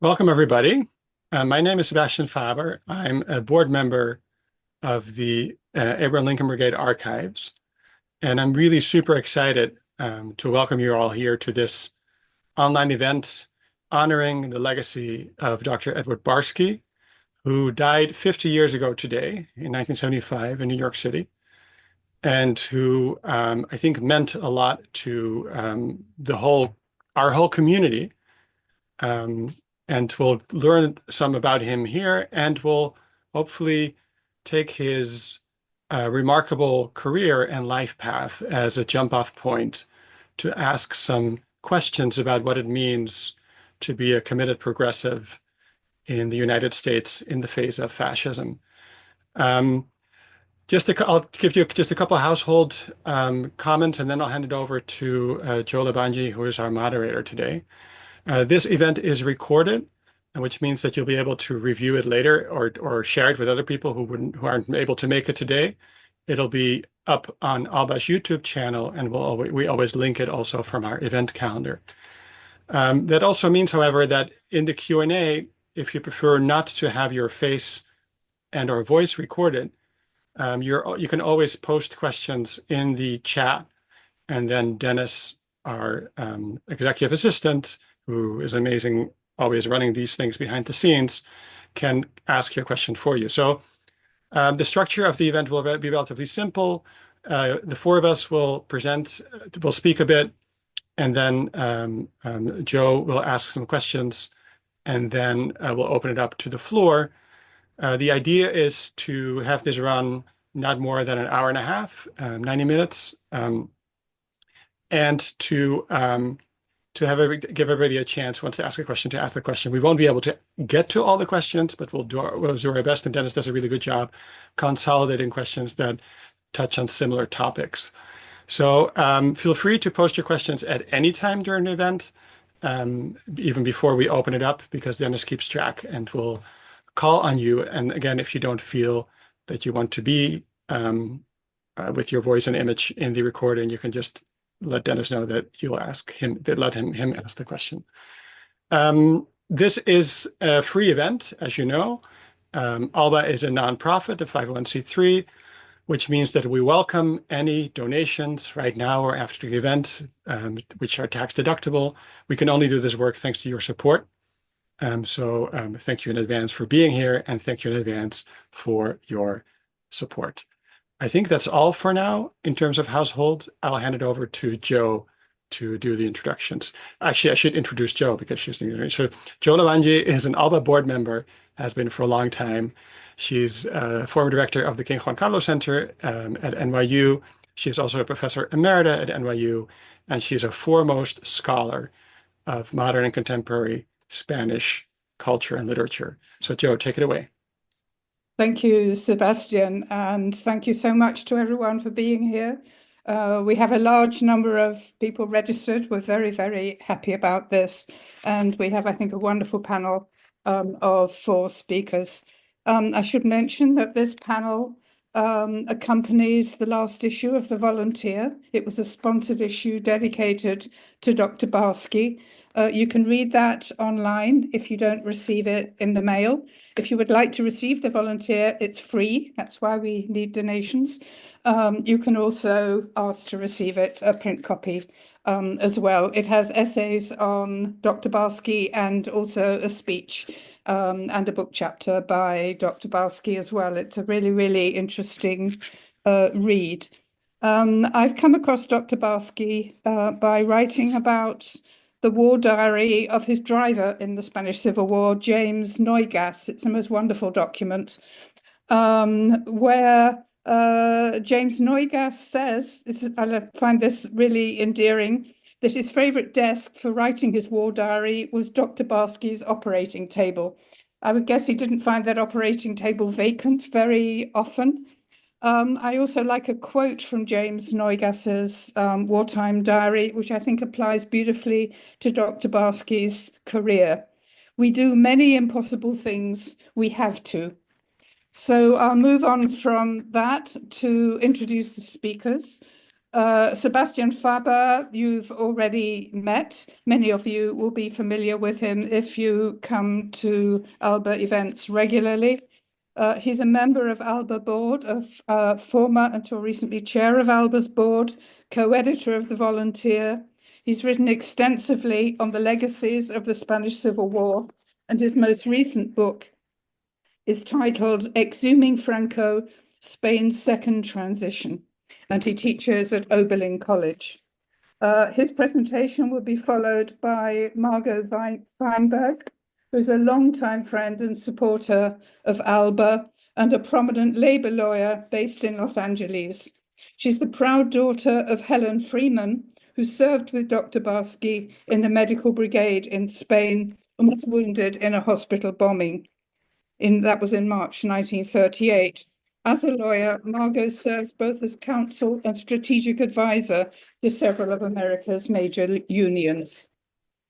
Welcome, everybody. My name is Sebastian Faber. I'm a board member of the Abraham Lincoln Brigade Archives, and I'm really super excited to welcome you all here to this online event honoring the legacy of Dr. Edward Barsky, who died 50 years ago today in 1975 in New York City, and who I think meant a lot to our whole community. Um, and we'll learn some about him here, and we'll hopefully take his remarkable career and life path as a jump-off point to ask some questions about what it means to be a committed progressive in the United States in the face of fascism. Um, I'll give you just a couple of household comments, and then I'll hand it over to Joe Labanji, who is our moderator today. This event is recorded, which means that you'll be able to review it later or share it with other people who aren't able to make it today. It'll be up on Alba's YouTube channel, and we always link it also from our event calendar. That also means, however, that in the Q&A, if you prefer not to have your face and or voice recorded, you can always post questions in the chat, and then Dennis, our executive assistant, who is amazing, always running these things behind the scenes, can ask your question for you. So the structure of the event will be relatively simple. The four of us will speak a bit, and then Joe will ask some questions, and then we'll open it up to the floor. The idea is to have this run not more than an hour and a half, 90 minutes, and to give everybody a chance once to ask a question to ask the question. We won't be able to get to all the questions, but we'll do our best. And Dennis does a really good job consolidating questions that touch on similar topics. So feel free to post your questions at any time during the event, even before we open it up, because Dennis keeps track and will call on you. And again, if you don't feel that you want to be with your voice and image in the recording, you can just let Dennis know that you'll ask him, let him ask the question. This is a free event, as you know. ALBA is a nonprofit, a 501c3, which means that we welcome any donations right now or after the event, which are tax deductible. We can only do this work thanks to your support. So thank you in advance for being here, and thank you in advance for your support. I think that's all for now in terms of household. I'll hand it over to Joe to do the introductions. Actually, I should introduce Joe because she's the so Joe Lavangi is an ALBA board member, has been for a long time. She's former director of the King Juan Carlos Center at NYU. She's also a professor emerita at NYU, and she's a foremost scholar of modern and contemporary Spanish culture and literature. So Joe, take it away. Thank you, Sebastian, and thank you so much to everyone for being here. We have a large number of people registered. We're very, very happy about this. And we have, I think, a wonderful panel of 4 speakers. I should mention that this panel accompanies the last issue of The Volunteer. It was a sponsored issue dedicated to Dr. Barsky. You can read that online if you don't receive it in the mail. If you would like to receive The Volunteer, it's free. That's why we need donations. You can also ask to receive it, a print copy as well. It has essays on Dr. Barsky and also a speech and a book chapter by Dr. Barsky as well. It's a really, really interesting read. I've come across Dr. Barsky by writing about the war diary of his driver in the Spanish Civil War, James Neugas. It's a most wonderful document where James Neugas says, I find this really endearing, that his favorite desk for writing his war diary was Dr. Barsky's operating table. I would guess he didn't find that operating table vacant very often. I also like a quote from James Neugas's wartime diary, which I think applies beautifully to Dr. Barsky's career. We do many impossible things, we have to. So I'll move on from that to introduce the speakers. Sebastian Faber, you've already met. Many of you will be familiar with him if you come to ALBA events regularly. He's a member of ALBA board, former until recently chair of ALBA's board, co-editor of The Volunteer. He's written extensively on the legacies of the Spanish Civil War, and his most recent book is titled Exhuming Franco, Spain's Second Transition, and he teaches at Oberlin College. His presentation will be followed by Margot Weinberg, who's a longtime friend and supporter of ALBA and a prominent labor lawyer based in Los Angeles. She's the proud daughter of Helen Freeman, who served with Dr. Barsky in the medical brigade in Spain and was wounded in a hospital bombing. That was in March 1938. As a lawyer, Margot serves both as counsel and strategic advisor to several of America's major unions.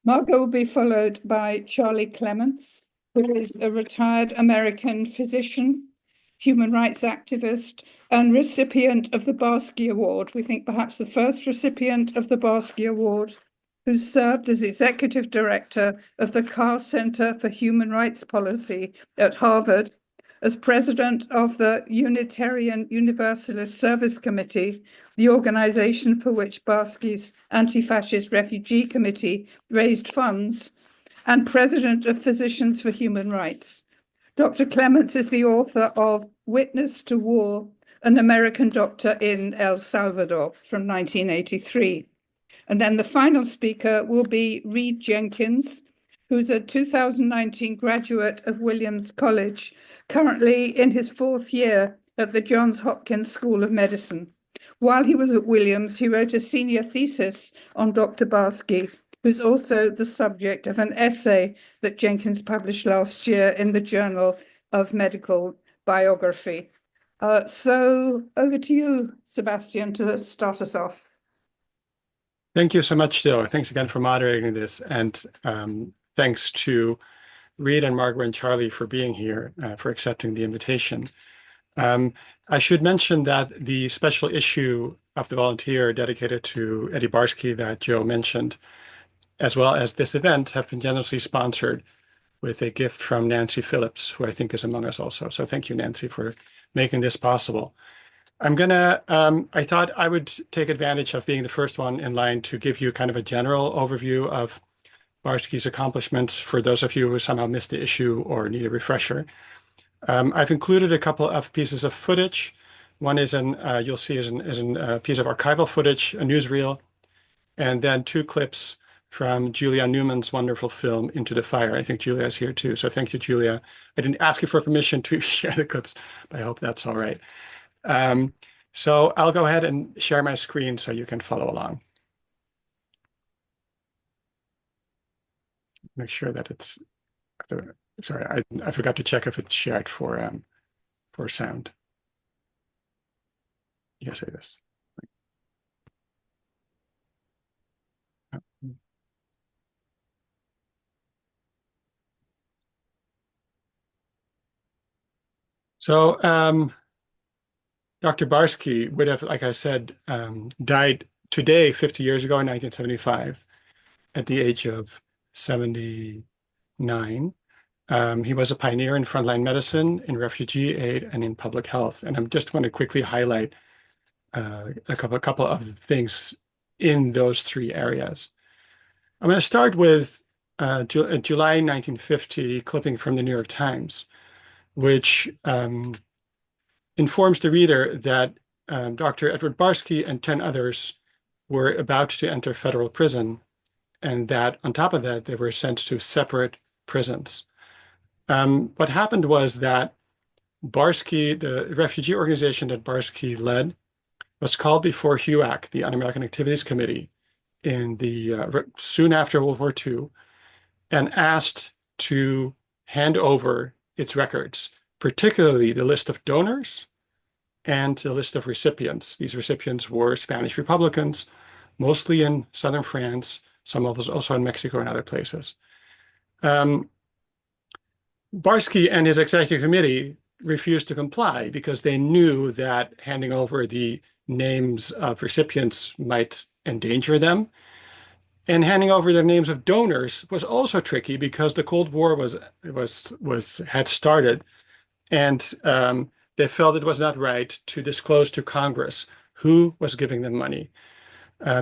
Margot will be followed by Charlie Clements, who is a retired American physician, human rights activist, and recipient of the Barsky Award. We think perhaps the first recipient of the Barsky Award, who served as executive director of the Carr Center for Human Rights Policy at Harvard, as president of the Unitarian Universalist Service Committee, the organization for which Barsky's Antifascist Refugee Committee raised funds, and president of Physicians for Human Rights. Dr. Clements is the author of Witness to War, an American Doctor in El Salvador from 1983. And then the final speaker will be Reed Jenkins, who's a 2019 graduate of Williams College, currently in his fourth year at the Johns Hopkins School of Medicine. While he was at Williams, he wrote a senior thesis on Dr. Barsky, who's also the subject of an essay that Jenkins published last year in the Journal of Medical Biography. So over to you, Sebastian, to start us off. Thank you so much, Jill. Thanks again for moderating this. And thanks to Reed and Margaret and Charlie for being here, for accepting the invitation. I should mention that the special issue of The Volunteer dedicated to Eddie Barsky that Joe mentioned, as well as this event, have been generously sponsored with a gift from Nancy Phillips, who I think is among us also. So thank you, Nancy, for making this possible. I thought I would take advantage of being the first one in line to give you kind of a general overview of Barsky's accomplishments for those of you who somehow missed the issue or need a refresher. I've included a couple of pieces of footage. One is you'll see is a piece of archival footage, a newsreel, and then two clips from Julia Newman's wonderful film, Into the Fire. I think Julia is here too. So thank you, Julia. I didn't ask you for permission to share the clips, but I hope that's all right. So I'll go ahead and share my screen so you can follow along. Make sure that it's, sorry, I forgot to check if it's shared for sound. Yes, it is. So Dr. Barsky would have, like I said, died today, 50 years ago in 1975, at the age of 79. He was a pioneer in frontline medicine, in refugee aid, and in public health. And I just want to quickly highlight a couple of things in those three areas. I'm going to start with July 1950 clipping from the New York Times, which informs the reader that Dr. Edward Barsky and 10 others were about to enter federal prison, and that on top of that, they were sent to separate prisons. What happened was that Barsky, the refugee organization that Barsky led, was called before HUAC, the Un-American Activities Committee, in the soon after World War II, and asked to hand over its records, particularly the list of donors and the list of recipients. These recipients were Spanish Republicans, mostly in southern France, some of us also in Mexico and other places. Barsky and his executive committee refused to comply because they knew that handing over the names of recipients might endanger them. And handing over the names of donors was also tricky because the Cold War had started, and they felt it was not right to disclose to Congress who was giving them money.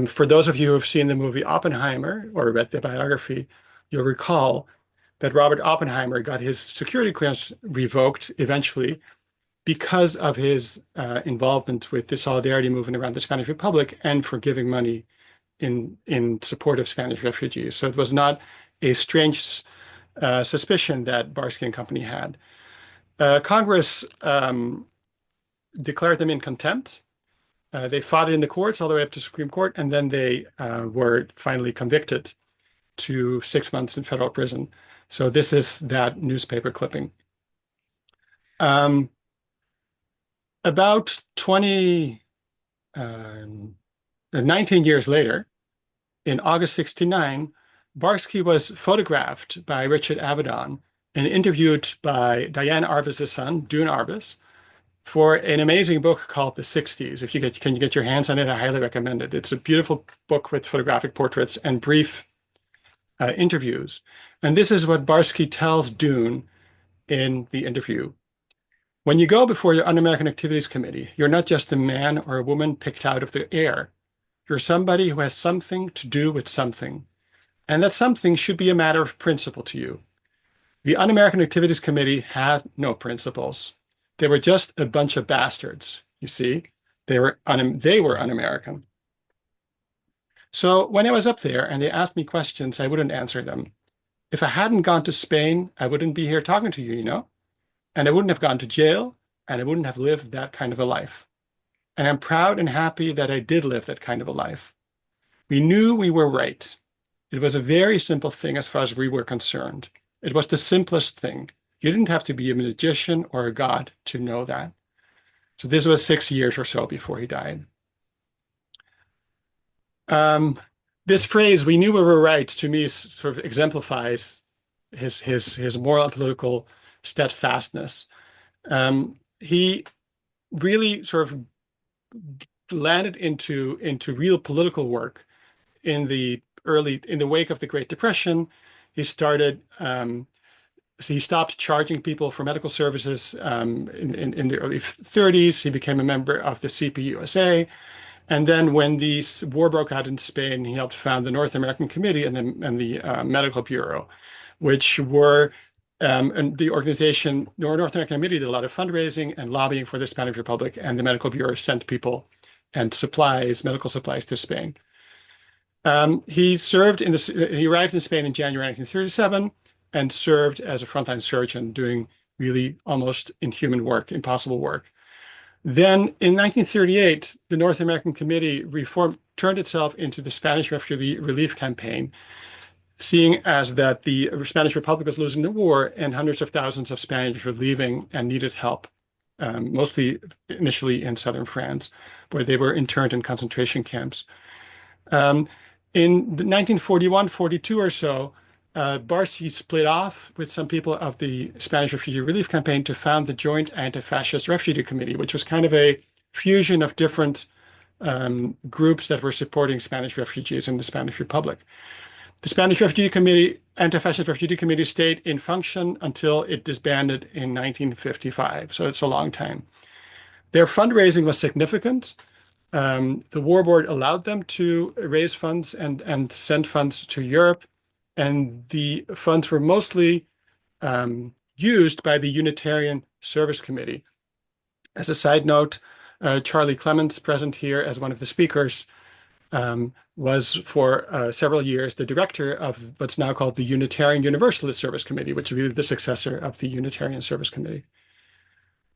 For those of you who have seen the movie Oppenheimer or read the biography, you'll recall that Robert Oppenheimer got his security clearance revoked eventually because of his involvement with the solidarity movement around the Spanish Republic and for giving money in support of Spanish refugees. So it was not a strange suspicion that Barsky and company had. Congress declared them in contempt. They fought it in the courts all the way up to Supreme Court, and then they were finally convicted to 6 months in federal prison. So this is that newspaper clipping. About 19 years later, in August 69, Barsky was photographed by Richard Avedon and interviewed by Diane Arbus' son, Dune Arbus, for an amazing book called The 60s. If you can you get your hands on it, I highly recommend it. It's a beautiful book with photographic portraits and brief interviews. And this is what Barsky tells Dune in the interview. When you go before your Un-American Activities Committee, you're not just a man or a woman picked out of the air. You're somebody who has something to do with something. And that something should be a matter of principle to you. The Un-American Activities Committee had no principles. They were just a bunch of bastards, you see. They were un-American. So when I was up there and they asked me questions, I wouldn't answer them. If I hadn't gone to Spain, I wouldn't be here talking to you, you know? And I wouldn't have gone to jail, and I wouldn't have lived that kind of a life. And I'm proud and happy that I did live that kind of a life. We knew we were right. It was a very simple thing as far as we were concerned. It was the simplest thing. You didn't have to be a magician or a god to know that. So this was 6 years or so before he died. This phrase, "we knew we were right," to me sort of exemplifies his moral and political steadfastness. He really sort of landed into real political work in the wake of the Great Depression. He started so he stopped charging people for medical services in the early 30s. He became a member of the CPUSA. And then when the war broke out in Spain, he helped found the North American Committee and the Medical Bureau, which were and the organization, the North American Committee, did a lot of fundraising and lobbying for the Spanish Republic, and the Medical Bureau sent people and supplies, medical supplies, to Spain. He arrived in Spain in January 1937 and served as a frontline surgeon, doing really almost inhuman work, impossible work. Then in 1938, the North American Committee turned itself into the Spanish Refugee Relief Campaign, seeing as that the Spanish Republic was losing the war and hundreds of thousands of Spaniards were leaving and needed help, mostly initially in southern France, where they were interned in concentration camps. In 1941-42 or so, Barsky split off with some people of the Spanish Refugee Relief Campaign to found the Joint Antifascist Refugee Committee, which was kind of a fusion of different groups that were supporting Spanish refugees in the Spanish Republic. The Spanish Refugee Committee, Anti-Fascist Refugee Committee, stayed in function until it disbanded in 1955. So it's a long time. Their fundraising was significant. The War Board allowed them to raise funds and send funds to Europe. And the funds were mostly used by the Unitarian Service Committee. As a side note, Charlie Clements, present here as one of the speakers, was for several years the director of what's now called the Unitarian Universalist Service Committee, which is the successor of the Unitarian Service Committee.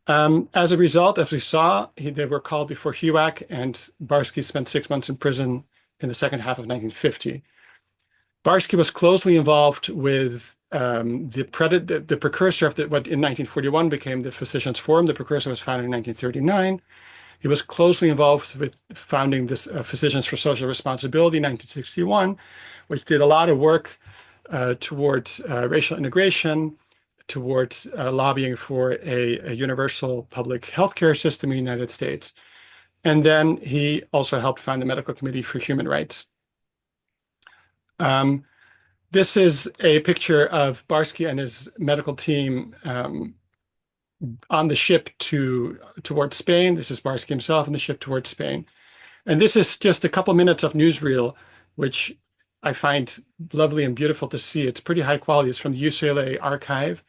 As a result, as we saw, they were called before HUAC, and Barsky spent 6 months in prison in the second half of 1950. Barsky was closely involved with the precursor of what in 1941 became the Physicians Forum. The precursor was founded in 1939. He was closely involved with founding this Physicians for Social Responsibility in 1961, which did a lot of work towards racial integration, towards lobbying for a universal public healthcare system in the United States. And then he also helped found the Medical Committee for Human Rights. Um, this is a picture of Barsky and his medical team on the ship towards Spain. This is Barsky himself on the ship towards Spain. And this is just a couple minutes of newsreel, which I find lovely and beautiful to see. It's pretty high quality. It's from the UCLA archive.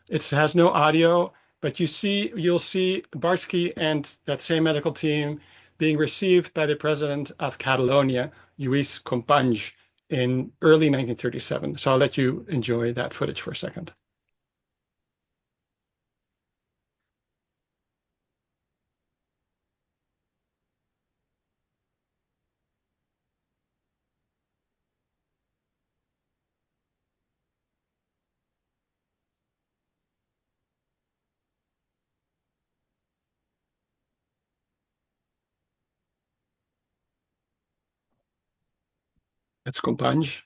It has no audio, but you'll see Barsky and that same medical team being received by the president of Catalonia, Lluís Companys, in early 1937. So I'll let you enjoy that footage for a second. That's Companys.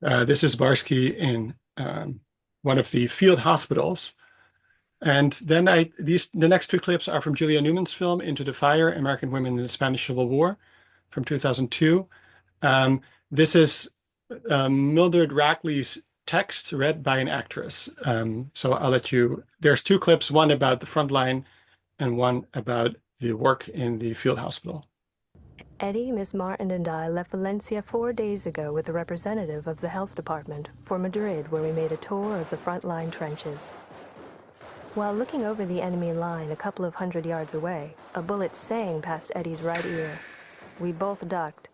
This is Barsky in one of the field hospitals. And then the next two clips are from Julia Newman's film Into the Fire: American Women in the Spanish Civil War from 2002. This is Mildred Rackley's text read by an actress. So I'll let you, there's two clips, one about the front line and one about the work in the field hospital. Eddie, Miss Martin, and I left Valencia 4 days ago with a representative of the health department for Madrid, where we made a tour of the front-line trenches. While looking over the enemy line a couple of 100 yards away, a bullet sang past Eddie's right ear. We both ducked.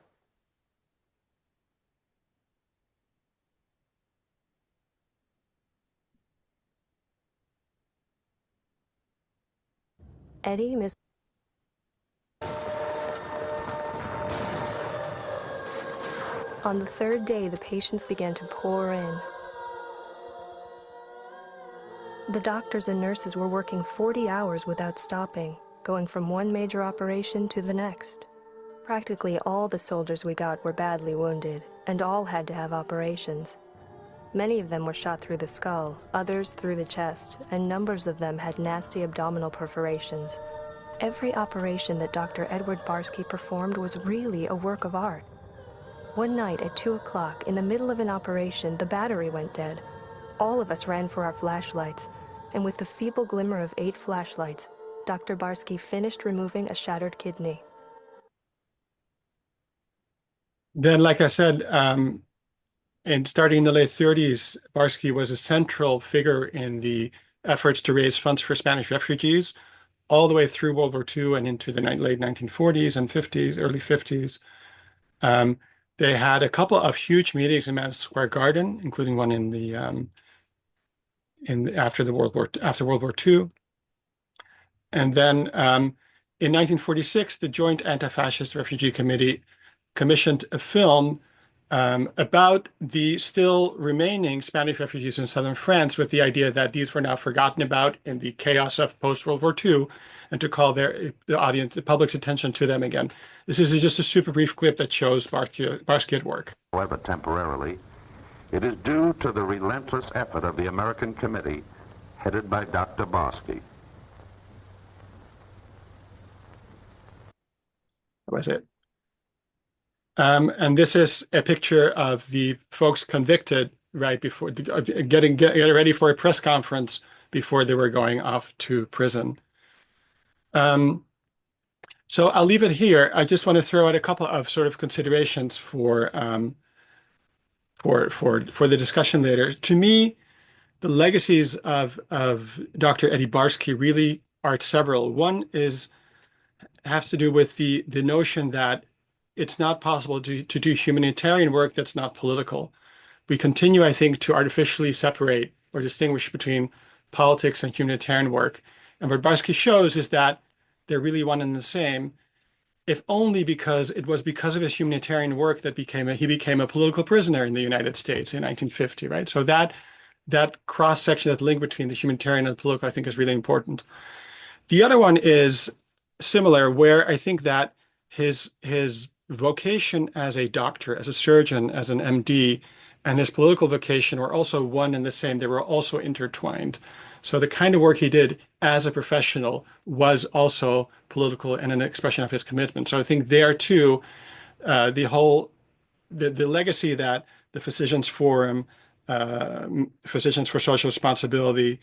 Eddie, Miss... On the third day, the patients began to pour in. The doctors and nurses were working 40 hours without stopping, going from one major operation to the next. Practically all the soldiers we got were badly wounded, and all had to have operations. Many of them were shot through the skull, others through the chest, and numbers of them had nasty abdominal perforations. Every operation that Dr. Edward Barsky performed was really a work of art. One night at 2 o'clock, in the middle of an operation, the battery went dead. All of us ran for our flashlights, and with the feeble glimmer of 8 flashlights, Dr. Barsky finished removing a shattered kidney. Then, like I said, and starting in the late 30s, Barsky was a central figure in the efforts to raise funds for Spanish refugees, all the way through World War II and into the late 1940s and 50s, early 50s. They had a couple of huge meetings in Madison Square Garden, including one in the after World War II. And then in 1946, the Joint Antifascist Refugee Committee commissioned a film about the still remaining Spanish refugees in southern France, with the idea that these were now forgotten about in the chaos of post-World War II, and to call the public's attention to them again. This is just a super brief clip that shows Barsky at work. However, temporarily, it is due to the relentless effort of the American Committee, headed by Dr. Barsky. That was it. And this is a picture of the folks convicted right before getting ready for a press conference before they were going off to prison. So I'll leave it here. I just want to throw out a couple of sort of considerations for the discussion later. To me, the legacies of Dr. Eddie Barsky really are several. One has to do with the notion that it's not possible to do humanitarian work that's not political. We continue, I think, to artificially separate or distinguish between politics and humanitarian work. And what Barsky shows is that they're really one and the same. if only because it was because of his humanitarian work that he became a political prisoner in the United States in 1950, right? So that cross section, that link between the humanitarian and the political, I think is really important. The other one is similar, where I think that his vocation as a doctor, as a surgeon, as an MD, and his political vocation were also one and the same. They were also intertwined. So the kind of work he did as a professional was also political and an expression of his commitment. So I think there too, the whole the legacy that the Physicians Forum, Physicians for Social Responsibility,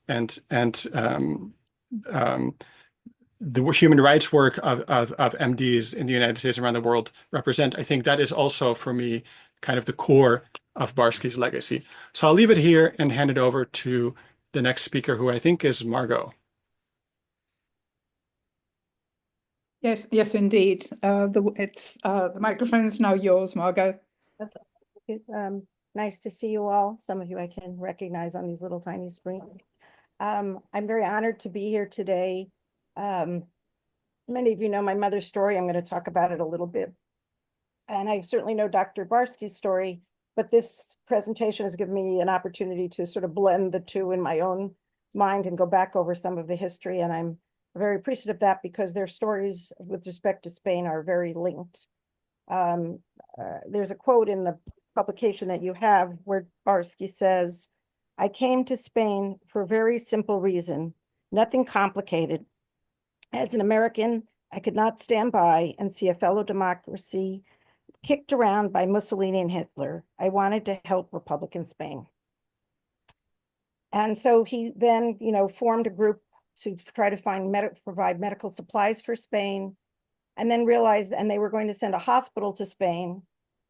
and um, the human rights work of MDs in the United States and around the world represent, I think that is also for me kind of the core of Barsky's legacy. So I'll leave it here and hand it over to the next speaker, who I think is Margot. Yes, yes, indeed. The microphone is now yours, Margot. Okay. Nice to see you all. Some of you I can recognize on these little tiny screens. I'm very honored to be here today. Many of you know my mother's story. I'm going to talk about it a little bit. And I certainly know Dr. Barsky's story, but this presentation has given me an opportunity to sort of blend the two in my own mind and go back over some of the history. And I'm very appreciative of that because their stories with respect to Spain are very linked. There's a quote in the publication that you have where Barsky says, "I came to Spain for a very simple reason, nothing complicated. As an American, I could not stand by and see a fellow democracy kicked around by Mussolini and Hitler. I wanted to help Republican Spain." And so he then, formed a group to try to provide medical supplies for Spain, and then realized, and they were going to send a hospital to Spain.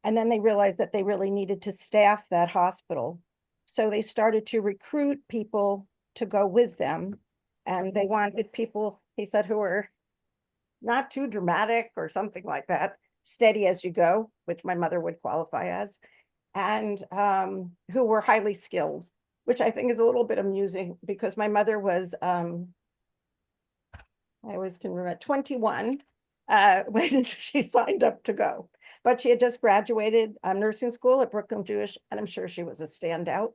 And then they realized that they really needed to staff that hospital. So they started to recruit people to go with them. And they wanted people, he said, who were not too dramatic or something like that, steady as you go, which my mother would qualify as, and who were highly skilled, which I think is a little bit amusing because my mother was, I always can remember, 21 when she signed up to go. But she had just graduated nursing school at Brooklyn Jewish, and I'm sure she was a standout.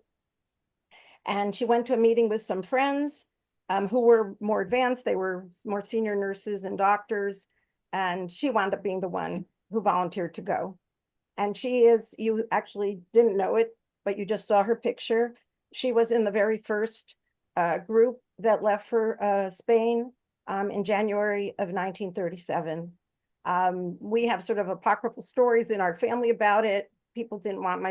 And she went to a meeting with some friends who were more advanced. They were more senior nurses and doctors. And she wound up being the one who volunteered to go. And she is, you actually didn't know it, but you just saw her picture. She was in the very first group that left for Spain in January of 1937. We have sort of apocryphal stories in our family about it. People didn't want my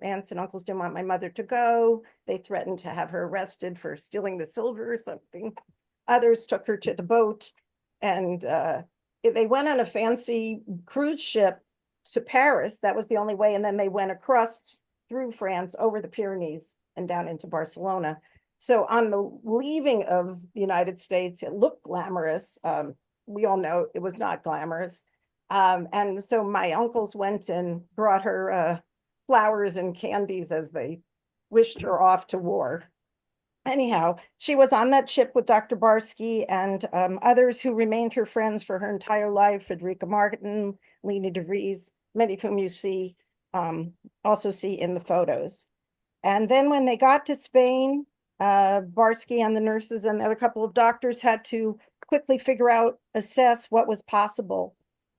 aunts and uncles didn't want my mother to go. They threatened to have her arrested for stealing the silver or something. Others took her to the boat, and they went on a fancy cruise ship to Paris. That was the only way. And then they went across through France over the Pyrenees and down into Barcelona. So on the leaving of the United States, it looked glamorous. We all know it was not glamorous. And so my uncles went and brought her flowers and candies as they wished her off to war. Anyhow, she was on that ship with Dr. Barsky and others who remained her friends for her entire life, Frederica Martin, Lena DeVries, many of whom you see, also see in the photos. And then when they got to Spain, Barsky and the nurses and the other couple of doctors had to quickly figure out, assess what was possible.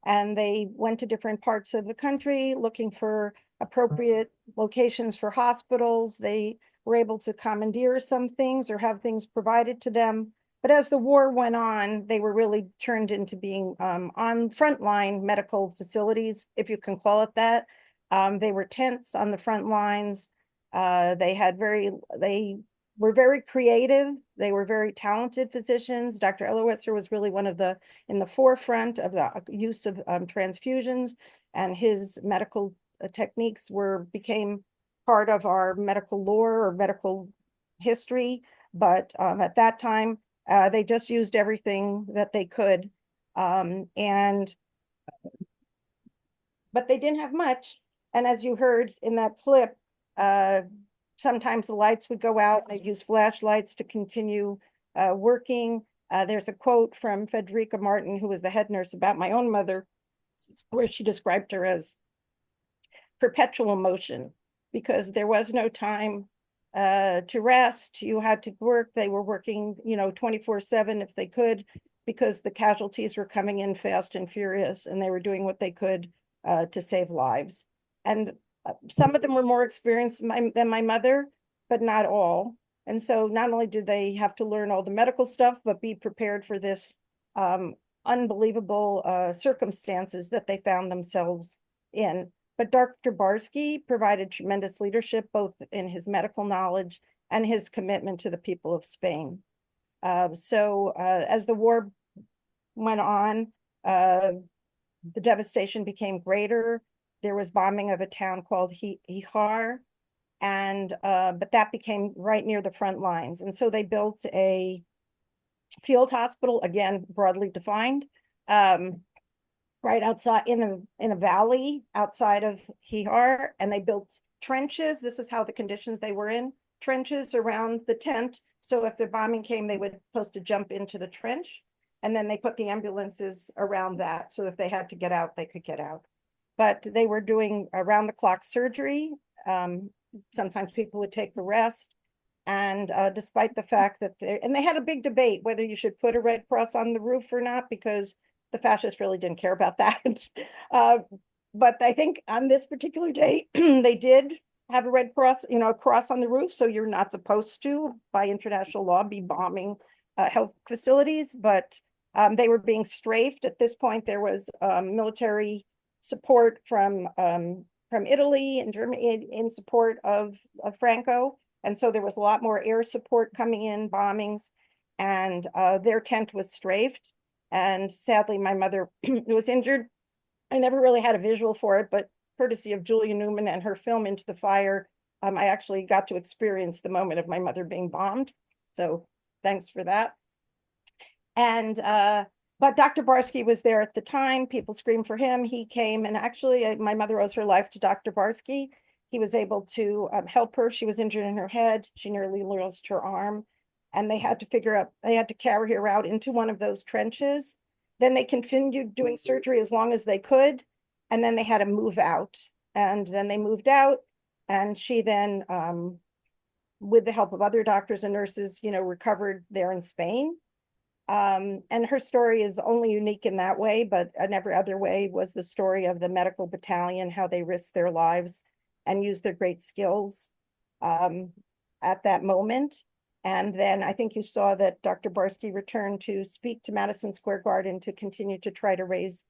And they went to different parts of the country looking for appropriate locations for hospitals. They were able to commandeer some things or have things provided to them. But as the war went on, they were really turned into being on frontline medical facilities, if you can call it that. They were tents on the front lines. They were very creative. They were very talented physicians. Dr. Ellerwitzer was really one of in the forefront of the use of transfusions, and his medical techniques became part of our medical lore or medical history. But at that time, they just used everything that they could. But they didn't have much. And as you heard in that clip, sometimes the lights would go out. They'd use flashlights to continue working. There's a quote from Frederica Martin, who was the head nurse, about my own mother, where she described her as perpetual motion, because there was no time to rest. You had to work. They were working, 24/7 if they could, because the casualties were coming in fast and furious, and they were doing what they could to save lives. And some of them were more experienced than my mother, but not all. And so not only did they have to learn all the medical stuff, but be prepared for this unbelievable circumstances that they found themselves in. But Dr. Barsky provided tremendous leadership, both in his medical knowledge and his commitment to the people of Spain. So as the war went on, the devastation became greater. There was bombing of a town called Híjar, and but that became right near the front lines. And so they built a field hospital, again, broadly defined, right outside in a valley outside of Híjar, and they built trenches. This is how the conditions they were in, trenches around the tent. So if the bombing came, they were supposed to jump into the trench, and then they put the ambulances around that. So if they had to get out, they could get out. But they were doing around the clock surgery. Sometimes people would take the rest. And despite the fact that they had a big debate whether you should put a Red Cross on the roof or not, because the fascists really didn't care about that. But I think on this particular day, they did have a Red Cross, a cross on the roof. So you're not supposed to, by international law, be bombing health facilities, but they were being strafed. At this point, there was military support from Italy and Germany in support of Franco. And so there was a lot more air support coming in, bombings, and their tent was strafed. And sadly, my mother was injured. I never really had a visual for it, but courtesy of Julia Newman and her film Into the Fire, I actually got to experience the moment of my mother being bombed. So thanks for that. And but Dr. Barsky was there at the time. People screamed for him. He came, and actually my mother owes her life to Dr. Barsky. He was able to help her. She was injured in her head. She nearly lost her arm. And they had to carry her out into one of those trenches. Then they continued doing surgery as long as they could. And then they had to move out. And then they moved out. And she then, with the help of other doctors and nurses, recovered there in Spain. And her story is only unique in that way, but in every other way was the story of the medical battalion, how they risked their lives and used their great skills at that moment. And then I think you saw that Dr. Barsky returned to speak to Madison Square Garden to continue to try to raise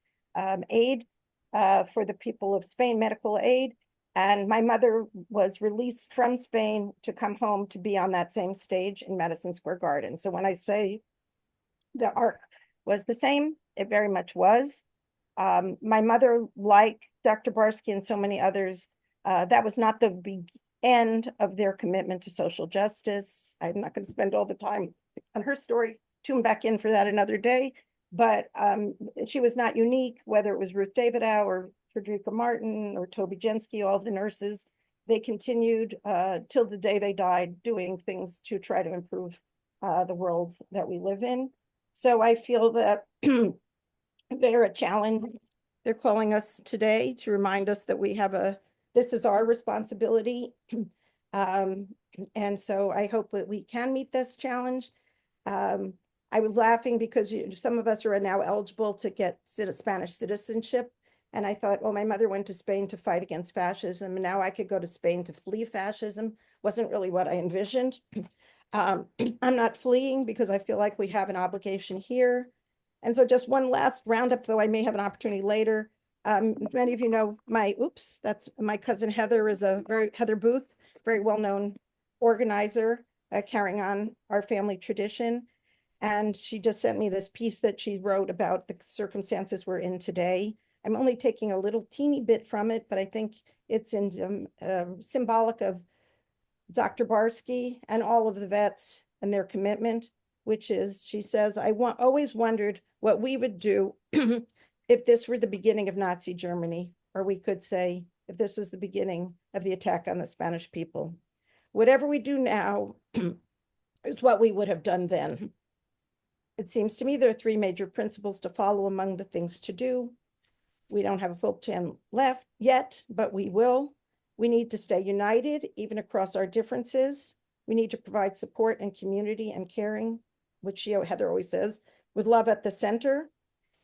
aid for the people of Spain, medical aid. And my mother was released from Spain to come home to be on that same stage in Madison Square Garden. So when I say the arc was the same, it very much was. My mother, like Dr. Barsky and so many others, that was not the end of their commitment to social justice. I'm not going to spend all the time on her story, tune back in for that another day, but she was not unique, whether it was Ruth Davidow or Frederica Martin or Toby Jensky, all of the nurses. They continued till the day they died doing things to try to improve the world that we live in. So I feel that they're a challenge. They're calling us today to remind us that this is our responsibility. And so I hope that we can meet this challenge. I was laughing because some of us are now eligible to get Spanish citizenship. And I thought, well, my mother went to Spain to fight against fascism, and now I could go to Spain to flee fascism. Wasn't really what I envisioned. I'm not fleeing because I feel like we have an obligation here. And so just one last roundup, though I may have an opportunity later. Many of you know that's my cousin Heather Heather Booth, very well-known organizer, carrying on our family tradition. And she just sent me this piece that she wrote about the circumstances we're in today. I'm only taking a little teeny bit from it, but I think it's symbolic of Dr. Barsky and all of the vets and their commitment, which is, she says, I always wondered what we would do if this were the beginning of Nazi Germany, or we could say, if this was the beginning of the attack on the Spanish people. Whatever we do now is what we would have done then. It seems to me there are three major principles to follow among the things to do. We don't have a full plan left yet, but we will. We need to stay united, even across our differences. We need to provide support and community and caring, which Heather always says, with love at the center.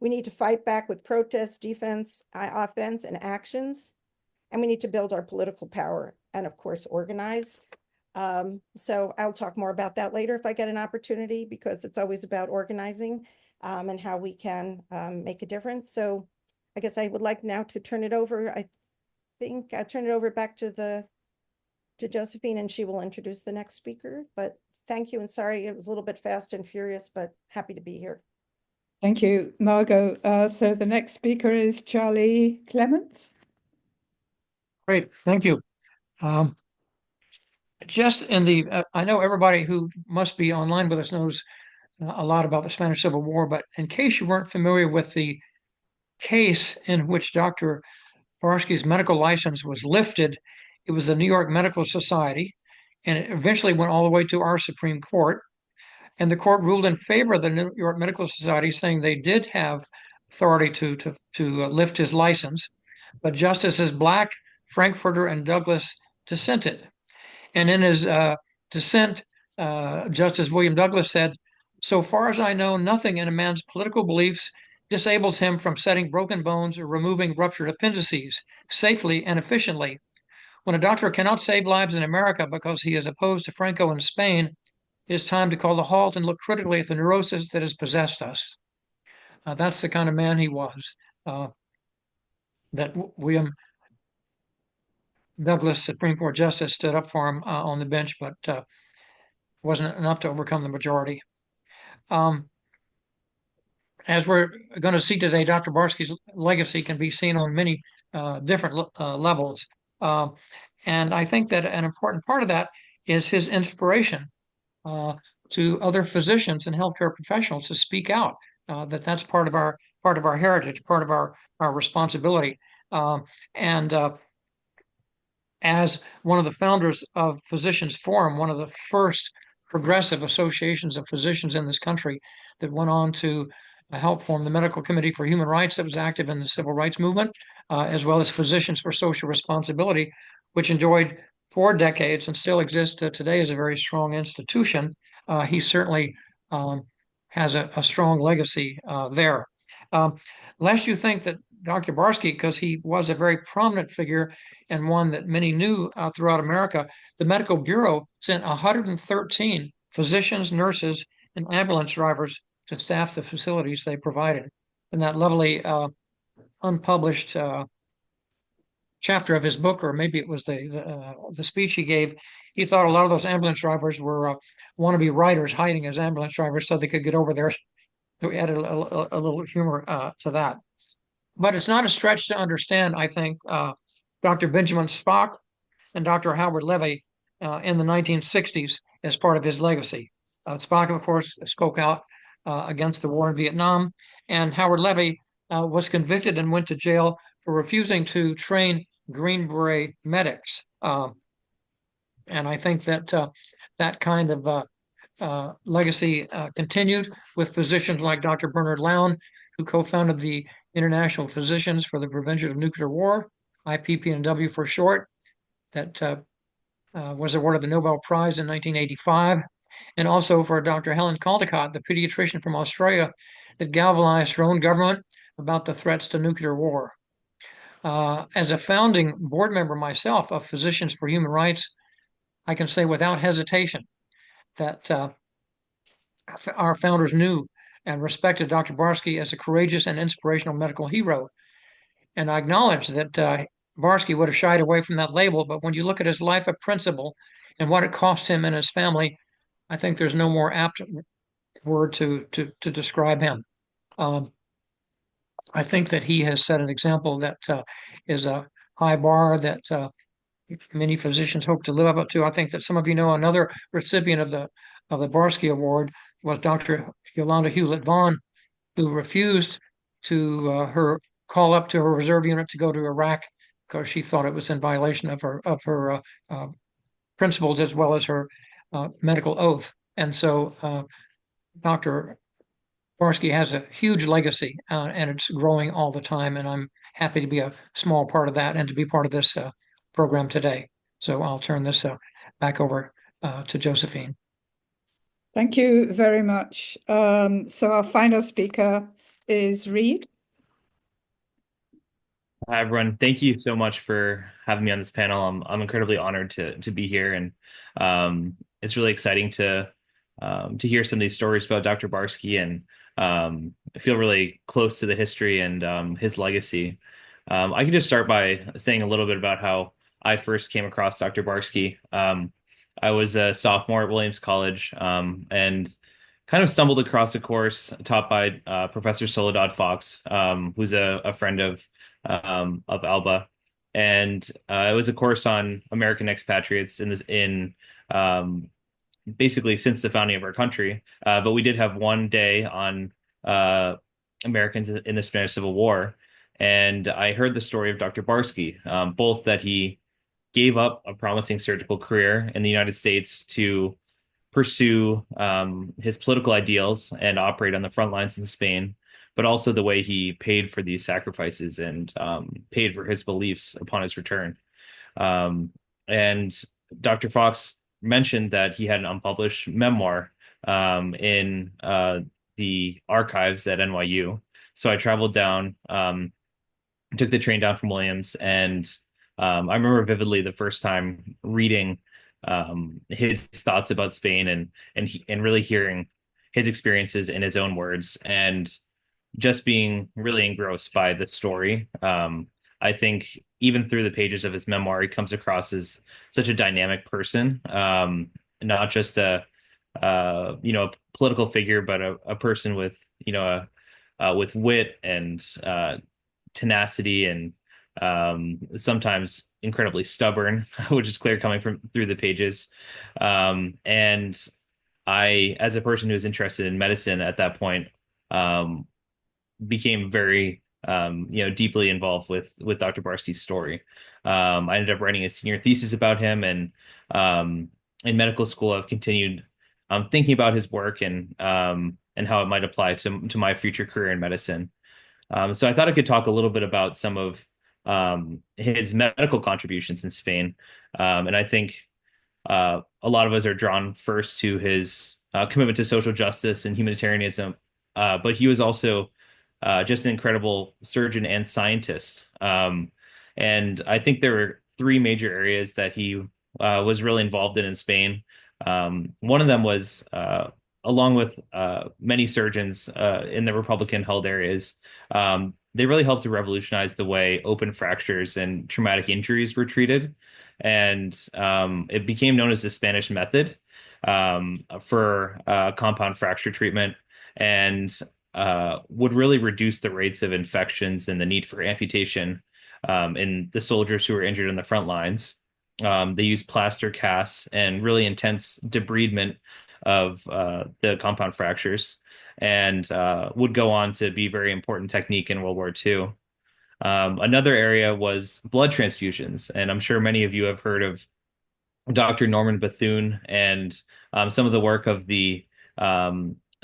We need to fight back with protest, defense, offense, and actions. And we need to build our political power and, of course, organize. So I'll talk more about that later if I get an opportunity, because it's always about organizing and how we can make a difference. So I guess I would like now to turn it over. I think I'll turn it over back to Josephine, and she will introduce the next speaker. But thank you, and sorry it was a little bit fast and furious, but happy to be here. Thank you, Margot. So the next speaker is Charlie Clements. Great, thank you. Just in the, I know everybody who must be online with us knows a lot about the Spanish Civil War, but in case you weren't familiar with the case in which Dr. Barsky's medical license was lifted, it was the New York Medical Society, and it eventually went all the way to our Supreme Court. And the court ruled in favor of the New York Medical Society, saying they did have authority to lift his license. But Justices Black, Frankfurter, and Douglas dissented. And in his dissent, Justice William Douglas said, "So far as I know, nothing in a man's political beliefs disables him from setting broken bones or removing ruptured appendices safely and efficiently. When a doctor cannot save lives in America because he is opposed to Franco in Spain, it is time to call a halt and look critically at the neurosis that has possessed us." That's the kind of man he was. That William Douglas, Supreme Court Justice, stood up for him on the bench, but wasn't enough to overcome the majority. As we're going to see today, Dr. Barsky's legacy can be seen on many different levels. And I think that an important part of that is his inspiration to other physicians and healthcare professionals to speak out. That's part of our heritage, part of our responsibility. As one of the founders of Physicians Forum, one of the first progressive associations of physicians in this country that went on to help form the Medical Committee for Human Rights that was active in the Civil Rights Movement, as well as Physicians for Social Responsibility, which enjoyed 4 decades and still exists today as a very strong institution. He certainly has a strong legacy there. Lest you think that Dr. Barsky, because he was a very prominent figure and one that many knew throughout America, the Medical Bureau sent 113 physicians, nurses, and ambulance drivers to staff the facilities they provided. And that lovely unpublished chapter of his book, or maybe it was the speech he gave, he thought a lot of those ambulance drivers were wannabe writers hiding as ambulance drivers so they could get over there. So we added a little humor to that. But it's not a stretch to understand, I think, Dr. Benjamin Spock and Dr. Howard Levy in the 1960s as part of his legacy. Spock, of course, spoke out against the war in Vietnam, and Howard Levy was convicted and went to jail for refusing to train Green Beret medics. And I think that that kind of legacy continued with physicians like Dr. Bernard Lown, who co-founded the International Physicians for the Prevention of Nuclear War, IPPNW for short, that was awarded the Nobel Prize in 1985, and also for Dr. Helen Caldicott, the pediatrician from Australia that galvanized her own government about the threats to nuclear war. As a founding board member myself of Physicians for Human Rights, I can say without hesitation that our founders knew and respected Dr. Barsky as a courageous and inspirational medical hero. And I acknowledge that Barsky would have shied away from that label, but when you look at his life of principle and what it cost him and his family, I think there's no more apt word to describe him. I think that he has set an example that is a high bar that many physicians hope to live up to. I think that some of you know another recipient of the Barsky Award was Dr. Yolanda Hewlett-Vaughn, who refused to her call up to her reserve unit to go to Iraq because she thought it was in violation of her principles as well as her medical oath. And so Dr. Barsky has a huge legacy, and it's growing all the time. And I'm happy to be a small part of that and to be part of this program today. So I'll turn this back over to Josephine. Thank you very much. So our final speaker is Reed. Hi, everyone. Thank you so much for having me on this panel. I'm incredibly honored to be here, and it's really exciting to hear some of these stories about Dr. Barsky, and I feel really close to the history and his legacy. I can just start by saying a little bit about how I first came across Dr. Barsky. I was a sophomore at Williams College, and kind of stumbled across a course taught by Professor Soledad Fox, who's a friend of Alba, and it was a course on American expatriates in basically since the founding of our country. But we did have one day on uh, Americans in the Spanish Civil War, and I heard the story of Dr. Barsky, both that he gave up a promising surgical career in the United States to pursue his political ideals and operate on the front lines in Spain, but also the way he paid for these sacrifices and paid for his beliefs upon his return. Um, and Dr. Fox mentioned that he had an unpublished memoir in the archives at NYU. So I traveled down, took the train down from Williams, and I remember vividly the first time reading his thoughts about Spain and really hearing his experiences in his own words and just being really engrossed by the story. I think even through the pages of his memoir, he comes across as such a dynamic person, not just a political figure, but a person with with wit and tenacity and sometimes incredibly stubborn, which is clear coming from through the pages. And I, as a person who was interested in medicine at that point, um, became very deeply involved with Dr. Barsky's story. I ended up writing a senior thesis about him, and in medical school, I've continued thinking about his work and how it might apply to my future career in medicine. So I thought I could talk a little bit about some of his medical contributions in Spain. And I think a lot of us are drawn first to his commitment to social justice and humanitarianism, but he was also just an incredible surgeon and scientist. And I think there were three major areas that he was really involved in Spain. One of them was, along with many surgeons in the Republican-held areas, they really helped to revolutionize the way open fractures and traumatic injuries were treated. And it became known as the Spanish method for compound fracture treatment, and would really reduce the rates of infections and the need for amputation in the soldiers who were injured in the front lines. They used plaster casts and really intense debridement of the compound fractures, and would go on to be very important technique in World War II. Another area was blood transfusions, and I'm sure many of you have heard of Dr. Norman Bethune and some of the work of the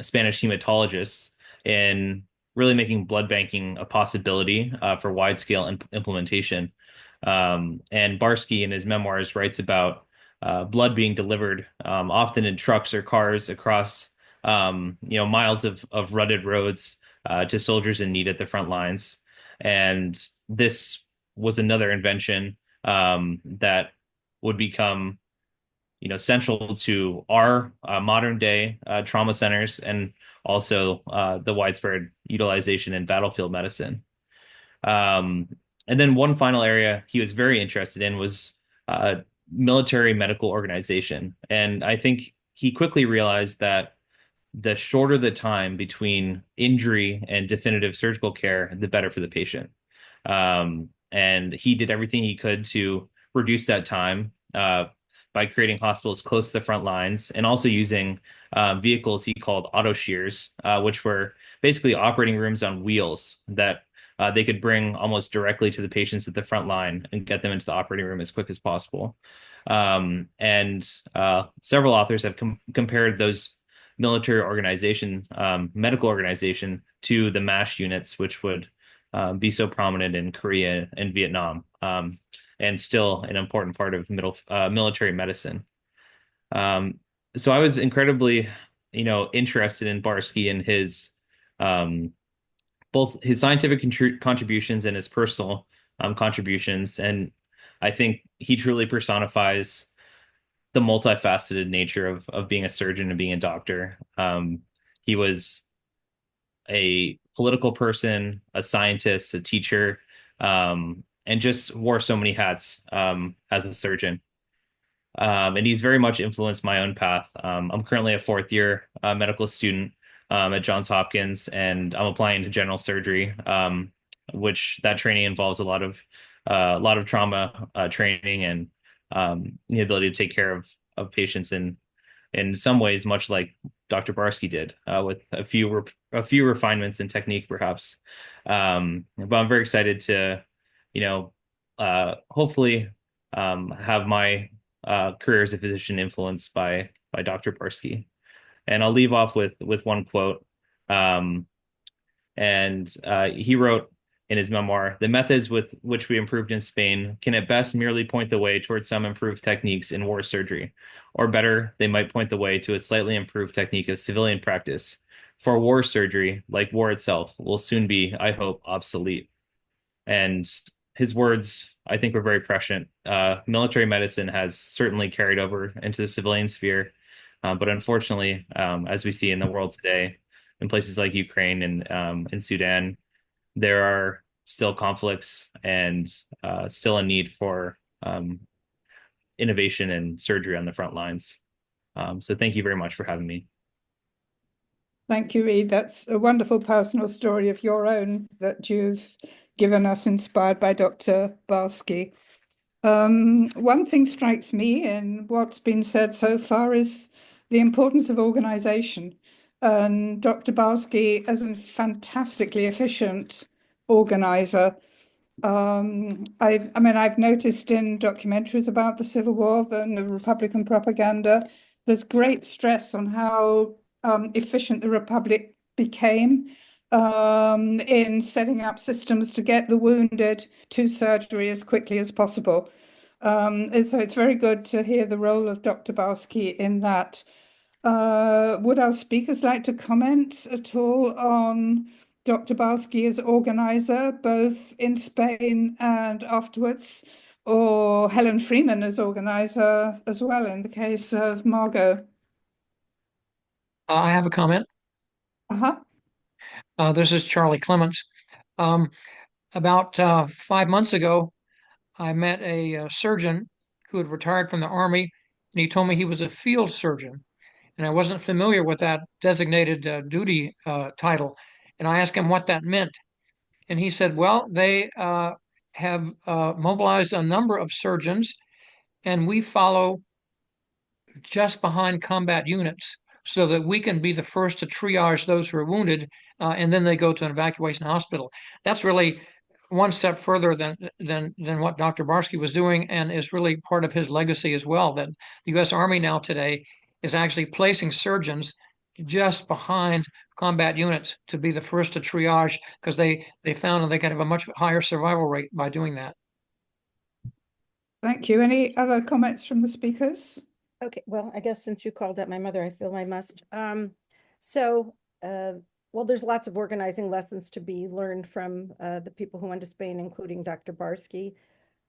Spanish hematologists in really making blood banking a possibility for wide-scale implementation. And Barsky in his memoirs writes about blood being delivered often in trucks or cars across miles of rutted roads to soldiers in need at the front lines. And this was another invention that would become central to our modern day trauma centers and also the widespread utilization in battlefield medicine. Um, and then one final area he was very interested in was military medical organization. And I think he quickly realized that the shorter the time between injury and definitive surgical care, the better for the patient. And he did everything he could to reduce that time by creating hospitals close to the front lines and also using vehicles he called auto shears, which were basically operating rooms on wheels that they could bring almost directly to the patients at the front line and get them into the operating room as quick as possible. And several authors have compared those military organization, medical organization, to the MASH units, which would be so prominent in Korea and Vietnam, and still an important part of military medicine. Um, so I was incredibly, interested in Barsky and his um, both his scientific contributions and his personal contributions. And I think he truly personifies the multifaceted nature of being a surgeon and being a doctor. He was a political person, a scientist, a teacher, and just wore so many hats as a surgeon. And he's very much influenced my own path. I'm currently a fourth year medical student at Johns Hopkins, and I'm applying to general surgery, which that training involves a lot of trauma training and the ability to take care of patients in some ways, much like Dr. Barsky did, with a few refinements in technique, perhaps. But I'm very excited to, hopefully have my career as a physician influenced by Dr. Barsky. And I'll leave off with one quote. And he wrote in his memoir, "The methods with which we improved in Spain can at best merely point the way towards some improved techniques in war surgery, or better, they might point the way to a slightly improved technique of civilian practice. For war surgery, like war itself, will soon be, I hope, obsolete." And his words, I think, were very prescient. Military medicine has certainly carried over into the civilian sphere, but unfortunately, as we see in the world today, in places like Ukraine and in Sudan, there are still conflicts and still a need for innovation and surgery on the front lines. So thank you very much for having me. Thank you, Reid. That's a wonderful personal story of your own that you've given us, inspired by Dr. Barsky. One thing strikes me in what's been said so far is the importance of organization. And Dr. Barsky, as a fantastically efficient organizer, I've noticed in documentaries about the Civil War and the Republican propaganda, there's great stress on how efficient the Republic became in setting up systems to get the wounded to surgery as quickly as possible. So it's very good to hear the role of Dr. Barsky in that. Would our speakers like to comment at all on Dr. Barsky as organizer, both in Spain and afterwards, or Helen Freeman as organizer as well in the case of Margot? I have a comment. Uh-huh. This is Charlie Clements. Um, about 5 months ago, I met a surgeon who had retired from the Army, and he told me he was a field surgeon. And I wasn't familiar with that designated duty title. And I asked him what that meant. And he said, well, they have mobilized a number of surgeons, and we follow just behind combat units so that we can be the first to triage those who are wounded, and then they go to an evacuation hospital. That's really one step further than what Dr. Barsky was doing, and is really part of his legacy as well, that the U.S. Army now today is actually placing surgeons just behind combat units to be the first to triage, because they found that they can have a much higher survival rate by doing that. Thank you. Any other comments from the speakers? Okay, well, I guess since you called out my mother, I feel I must. Well, there's lots of organizing lessons to be learned from the people who went to Spain, including Dr. Barsky.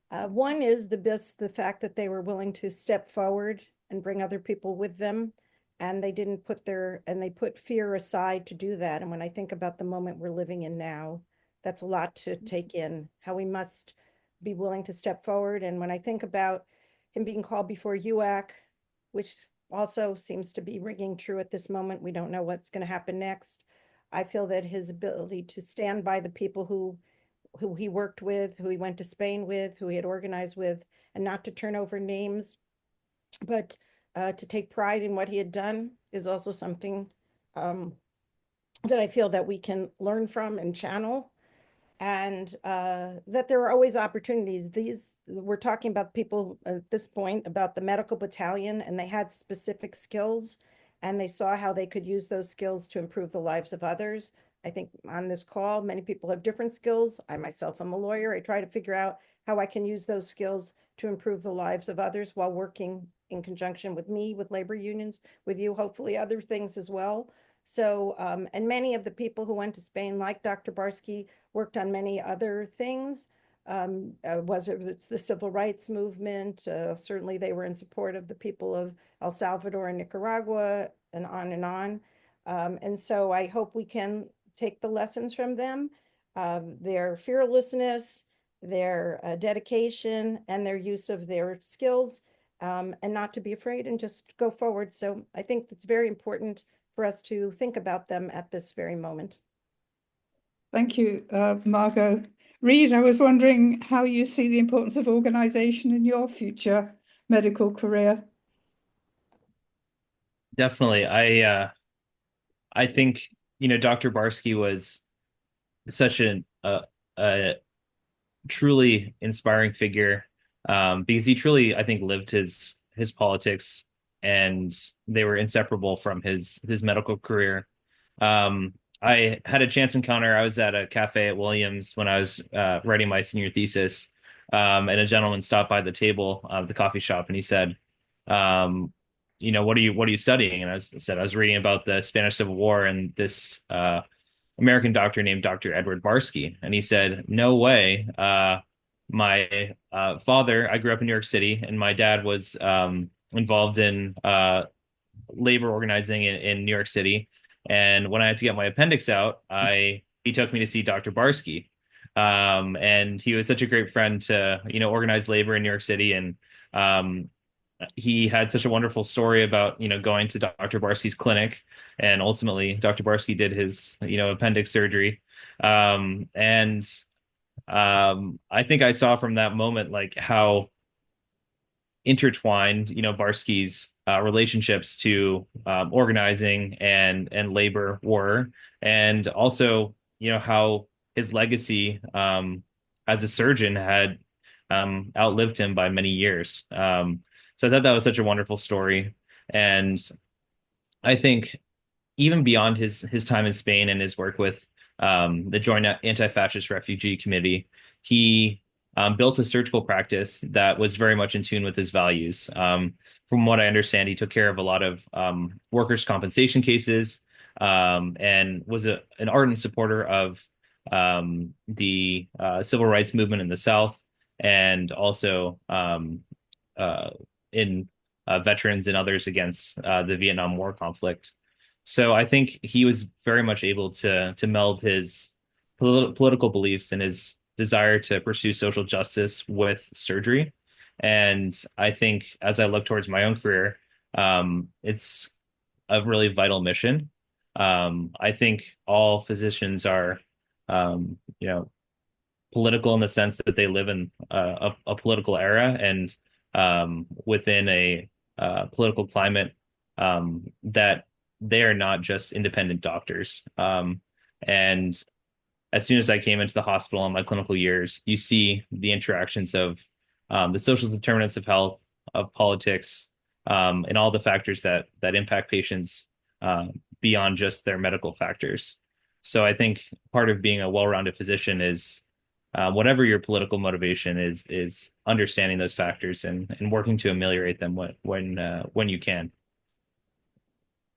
One is the fact that they were willing to step forward and bring other people with them, and they put fear aside to do that. And when I think about the moment we're living in now, that's a lot to take in, how we must be willing to step forward. And when I think about him being called before UAC, which also seems to be ringing true at this moment, we don't know what's going to happen next. I feel that his ability to stand by the people who he worked with, who he went to Spain with, who he had organized with, and not to turn over names, but to take pride in what he had done, is also something that I feel that we can learn from and channel. And that there are always opportunities. We're talking about people at this point about the medical battalion, and they had specific skills, and they saw how they could use those skills to improve the lives of others. I think on this call, many people have different skills. I myself am a lawyer. I try to figure out how I can use those skills to improve the lives of others while working in conjunction with me, with labor unions, with you, hopefully other things as well. So, and many of the people who went to Spain, like Dr. Barsky, worked on many other things. Was it the civil rights movement? Certainly they were in support of the people of El Salvador and Nicaragua, and on and on. And so I hope we can take the lessons from them, their fearlessness, their dedication, and their use of their skills, and not to be afraid and just go forward. So I think it's very important for us to think about them at this very moment. Thank you, Margot. Reid, I was wondering how you see the importance of organization in your future medical career. Definitely. I think, Dr. Barsky was such a truly inspiring figure, because he truly, I think, lived his politics, and they were inseparable from his medical career. I had a chance encounter. I was at a cafe at Williams when I was writing my senior thesis, and a gentleman stopped by the table of the coffee shop, and he said, what are you studying? And said I was reading about the Spanish Civil War and this American doctor named Dr. Edward Barsky. And he said, no way. My father, I grew up in New York City, and my dad was involved in labor organizing in New York City. And when I had to get my appendix out, he took me to see Dr. Barsky. And he was such a great friend to, organize labor in New York City. And he had such a wonderful story about, going to Dr. Barsky's clinic, and ultimately Dr. Barsky did his, appendix surgery. And I think I saw from that moment, like, how intertwined, Barsky's relationships to organizing and labor were, and also, how his legacy as a surgeon had outlived him by many years. So I thought that was such a wonderful story. And I think even beyond his time in Spain and his work with the Joint Antifascist Refugee Committee, he built a surgical practice that was very much in tune with his values. From what I understand, he took care of a lot of workers' compensation cases, and was an ardent supporter of the civil rights movement in the South, and also in veterans and others against the Vietnam War conflict. So I think he was very much able to meld his political beliefs and his desire to pursue social justice with surgery. And I think as I look towards my own career, it's a really vital mission. I think all physicians are, political in the sense that they live in a political era, and within a political climate, that they are not just independent doctors. And as soon as I came into the hospital in my clinical years, you see the interactions of the social determinants of health, of politics, and all the factors that impact patients beyond just their medical factors. So I think part of being a well-rounded physician is, whatever your political motivation is understanding those factors and working to ameliorate them when you can.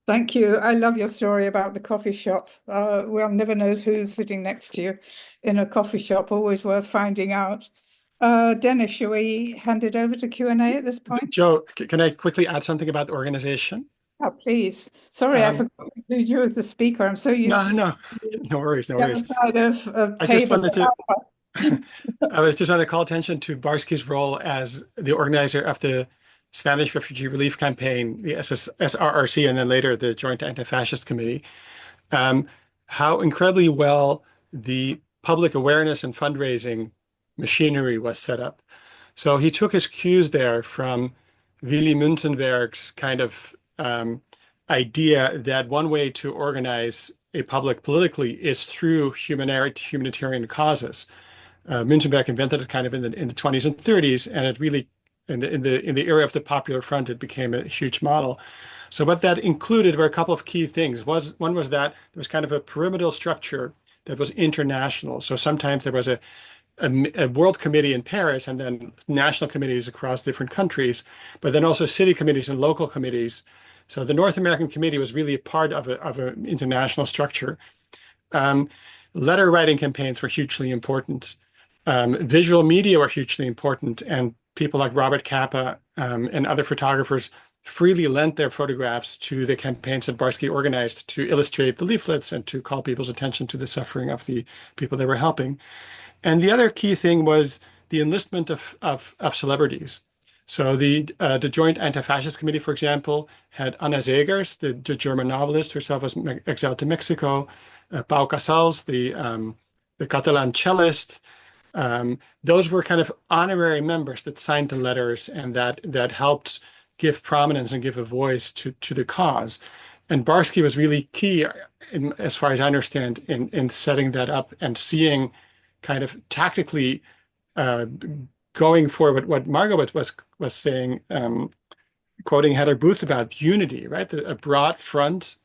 Thank you. I love your story about the coffee shop. One never knows who's sitting next to you in a coffee shop. Always worth finding out. Dennis, shall we hand it over to Q&A at this point? Joe, can I quickly add something about the organization? Oh, please. Sorry, I forgot to include you as the speaker. I'm so used to no worries, no the worries. other side of I just table. wanted to I was just trying to call attention to Barsky's role as the organizer of the Spanish Refugee Relief Campaign, the SRRC, and then later the Joint Anti-Fascist Committee. How incredibly well the public awareness and fundraising machinery was set up. So he took his cues there from Willy Münzenberg's kind of idea that one way to organize a public politically is through humanitarian causes. Münzenberg invented it kind of in the 20s and 30s, and it really, in the era of the Popular Front, it became a huge model. So what that included were a couple of key things. One was that there was kind of a pyramidal structure that was international. So sometimes there was a world committee in Paris and then national committees across different countries, but then also city committees and local committees. So the North American Committee was really a part of an international structure. Um, Letter writing campaigns were hugely important. Visual media were hugely important, and people like Robert Capa and other photographers freely lent their photographs to the campaigns that Barsky organized to illustrate the leaflets and to call people's attention to the suffering of the people they were helping. And the other key thing was the enlistment of celebrities. So the Joint Anti-Fascist Committee, for example, had Anna Zegers, the German novelist, herself was exiled to Mexico, Pau Casals, the Catalan cellist. Those were kind of honorary members that signed the letters and that helped give prominence and give a voice to the cause. And Barsky was really key, as far as I understand, in setting that up and seeing kind of tactically uh, going for what Margot was saying, quoting Heather Booth about unity, right? A broad front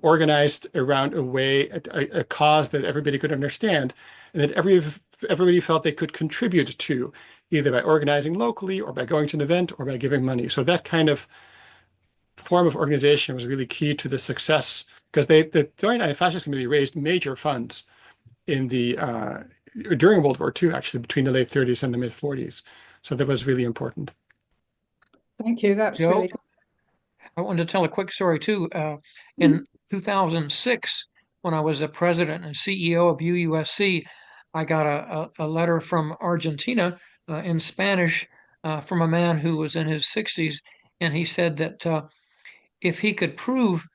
organized around a cause that everybody could understand, and that everybody felt they could contribute to, either by organizing locally or by going to an event or by giving money. So that kind of form of organization was really key to the success because the Joint Anti-Fascist Committee raised major funds in the during World War II, actually, between the late 30s and the mid 40s. So that was really important. Thank you. That's Joe, really I wanted to tell a quick story too. In 2006, when I was the president and CEO of UUSC, I got a letter from Argentina in Spanish from a man who was in his 60s. And he said that if he could prove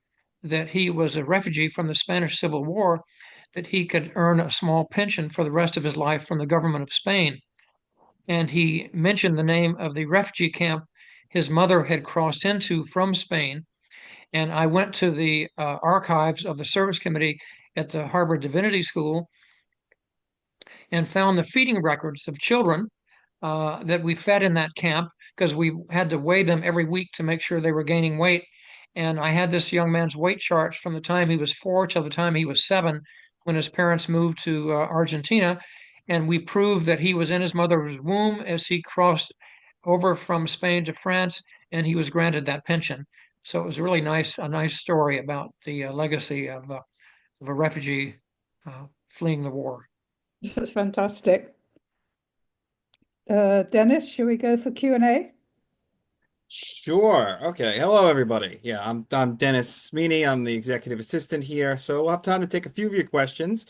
that he was a refugee from the Spanish Civil War, that he could earn a small pension for the rest of his life from the government of Spain. And he mentioned the name of the refugee camp his mother had crossed into from Spain. And I went to the archives of the service committee at the Harvard Divinity School and found the feeding records of children that we fed in that camp because we had to weigh them every week to make sure they were gaining weight. And I had this young man's weight charts from the time he was 4 till the time he was 7 when his parents moved to Argentina. And we proved that he was in his mother's womb as he crossed over from Spain to France, and he was granted that pension. So it was really a nice story about the legacy of a refugee fleeing the war. that's fantastic. Dennis, shall we go for Q&A? Sure. Okay. Hello, everybody. Yeah, I'm Dennis Smeeney. I'm the executive assistant here. So we'll have time to take a few of your questions.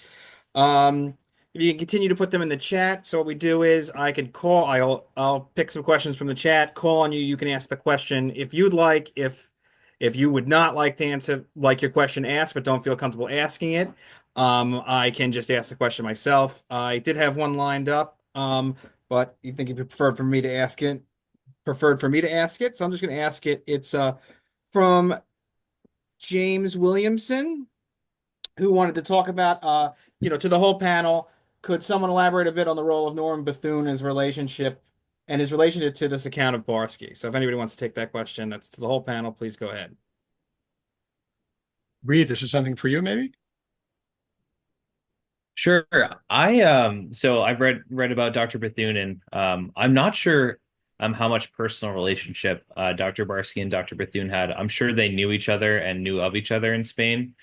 If you can continue to put them in the chat. So what we do is I'll pick some questions from the chat, call on you. You can ask the question if you'd like. If you would not like to answer your question asked, but don't feel comfortable asking it, I can just ask the question myself. I did have one lined up, but you think it'd be preferred for me to ask it? So I'm just going to ask it. It's from James Williamson, who wanted to talk about to the whole panel, could someone elaborate a bit on the role of Norman Bethune, his relationship to this account of Barsky? So if anybody wants to take that question, that's to the whole panel, please go ahead. Reed, this is something for you, maybe? Sure. So I've read about Dr. Bethune, and I'm not sure how much personal relationship Dr. Barsky and Dr. Bethune had. I'm sure they knew each other and knew of each other in Spain.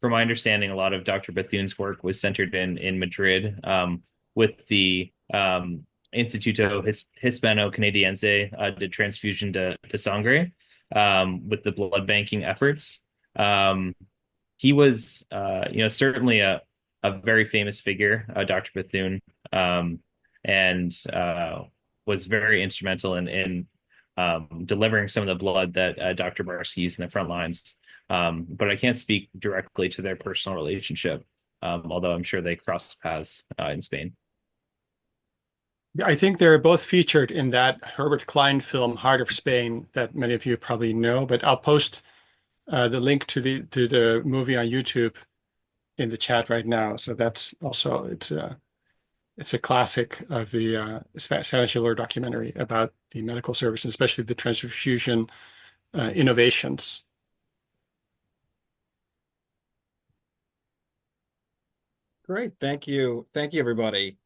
From my understanding, a lot of Dr. Bethune's work was centered in Madrid with the Instituto Hispano-Canadiense de Transfusion de Sangre with the blood banking efforts. He was, certainly a very famous figure, Dr. Bethune, and was very instrumental in delivering some of the blood that Dr. Barsky used in the front lines. But I can't speak directly to their personal relationship, although I'm sure they crossed paths in Spain. I think they're both featured in that Herbert Klein film, Heart of Spain, that many of you probably know, but I'll post the link to the movie on YouTube in the chat right now. So that's also, it's a classic of the Spanish documentary about the medical service, especially the transfusion innovations. Great. Thank you. Thank you, everybody.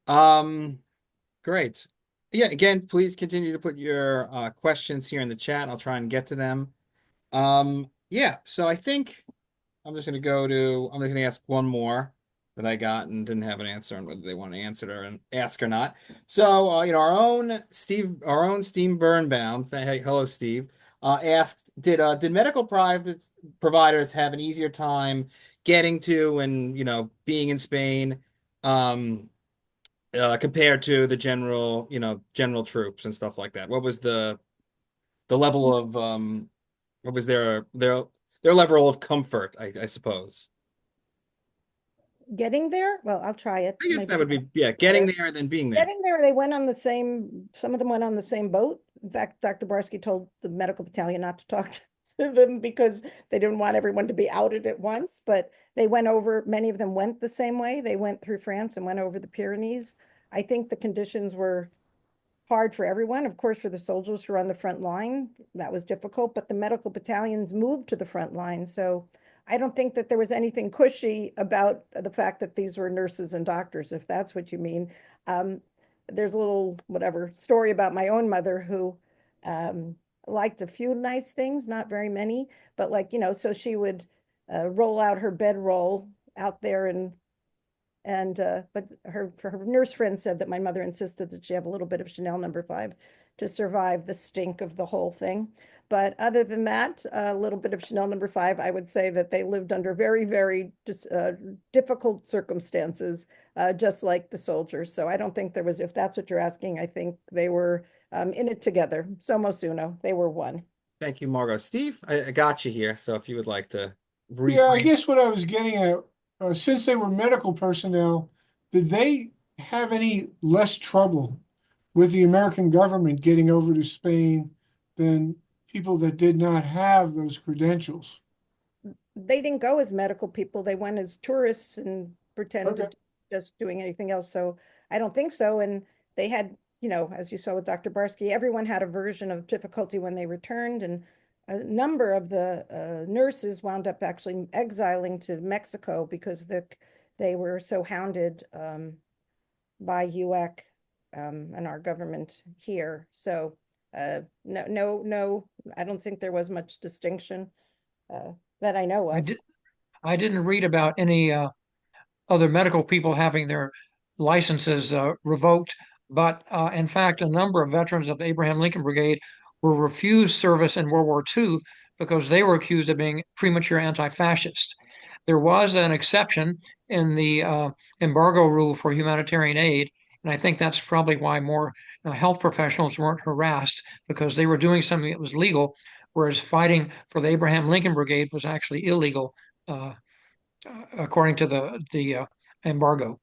Great. Yeah, again, please continue to put your questions here in the chat. I'll try and get to them. Yeah, so I think I'm just going to ask one more that I got and didn't have an answer on whether they want to answer it or ask or not. So, our own Steve Birnbaum, hey, hello, Steve, asked, did medical providers have an easier time getting to and, being in Spain, compared to the general troops and stuff like that? What was the level of, what was their level of comfort, I suppose? Getting there? Well, I'll try it. I guess Maybe that would be, yeah, getting there and then being there. getting there, they went on the same, some of them went on the same boat. In fact, Dr. Barsky told the medical battalion not to talk to them because they didn't want everyone to be outed at once. But they went over, many of them went the same way. They went through France and went over the Pyrenees. I think the conditions were hard for everyone. Of course, for the soldiers who were on the front line, that was difficult, but the medical battalions moved to the front line. So I don't think that there was anything cushy about the fact that these were nurses and doctors, if that's what you mean. There's a little, whatever, story about my own mother who liked a few nice things, not very many, but so she would roll out her bedroll out there but her nurse friend said that my mother insisted that she have a little bit of Chanel No. 5 to survive the stink of the whole thing. But other than that, a little bit of Chanel No. 5, I would say that they lived under very, very difficult circumstances, just like the soldiers. So I don't think there was, if that's what you're asking, I think they were in it together. Somos uno, they were one. Thank you, Margot. Steve, I got you here. So if you would like to Yeah, I reframe. guess what I was getting at, since they were medical personnel, did they have any less trouble with the American government getting over to Spain than people that did not have those credentials? They didn't go as medical people. They went as tourists and pretended Okay. just doing anything else. So I don't think so. And they had, as you saw with Dr. Barsky, everyone had a version of difficulty when they returned. And a number of the nurses wound up actually exiling to Mexico because they were so hounded by UEC and our government here. So no, I don't think there was much distinction that I know of. I didn't read about any other medical people having their licenses revoked, but in fact, a number of veterans of the Abraham Lincoln Brigade were refused service in World War II because they were accused of being premature anti-fascist. There was an exception in the embargo rule for humanitarian aid, and I think that's probably why more health professionals weren't harassed because they were doing something that was legal, whereas fighting for the Abraham Lincoln Brigade was actually illegal. According to the embargo.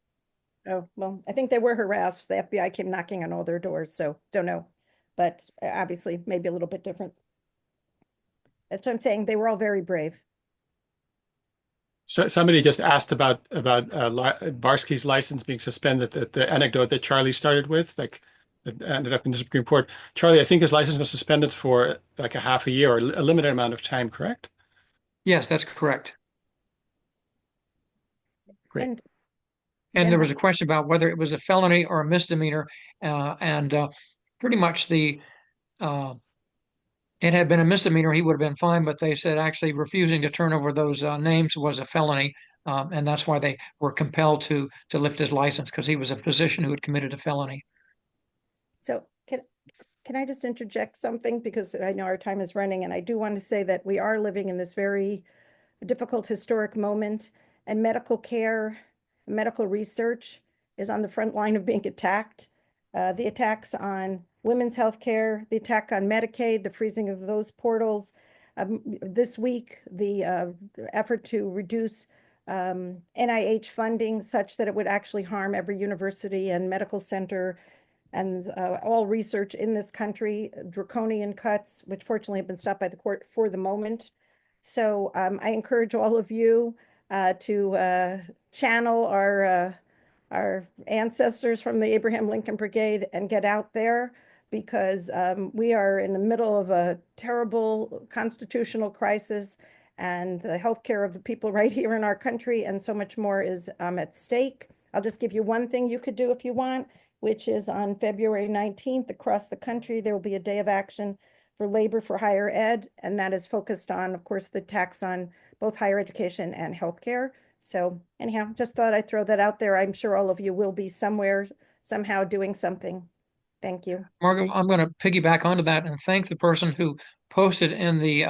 Oh, well, I think they were harassed. The FBI came knocking on all their doors, so don't know. But obviously, maybe a little bit different. That's what I'm saying. They were all very brave. So somebody just asked about Barsky's license being suspended. The anecdote that Charlie started with, like, that ended up in the Supreme Court. Charlie, I think his license was suspended for like a half a year or a limited amount of time, correct? Yes, that's correct. Great. And And there was a question about whether it was a felony or a misdemeanor, and pretty much it had been a misdemeanor, he would have been fine, but they said actually refusing to turn over those names was a felony, and that's why they were compelled to lift his license because he was a physician who had committed a felony. so can I just interject something because I know our time is running, and I do want to say that we are living in this very difficult historic moment, and medical care, medical research is on the front line of being attacked. The attacks on women's health care, the attack on Medicaid, the freezing of those portals. This week, the effort to reduce NIH funding such that it would actually harm every university and medical center and all research in this country, draconian cuts, which fortunately have been stopped by the court for the moment. So I encourage all of you to channel our ancestors from the Abraham Lincoln Brigade and get out there. because we are in the middle of a terrible constitutional crisis, and the healthcare of the people right here in our country and so much more is at stake. I'll just give you one thing you could do if you want, which is on February 19th across the country, there will be a day of action for labor for higher ed, and that is focused on, of course, the tax on both higher education and healthcare. So anyhow, just thought I'd throw that out there. I'm sure all of you will be somewhere, somehow doing something. Thank you. Margot, I'm going to piggyback onto that and thank the person who posted in the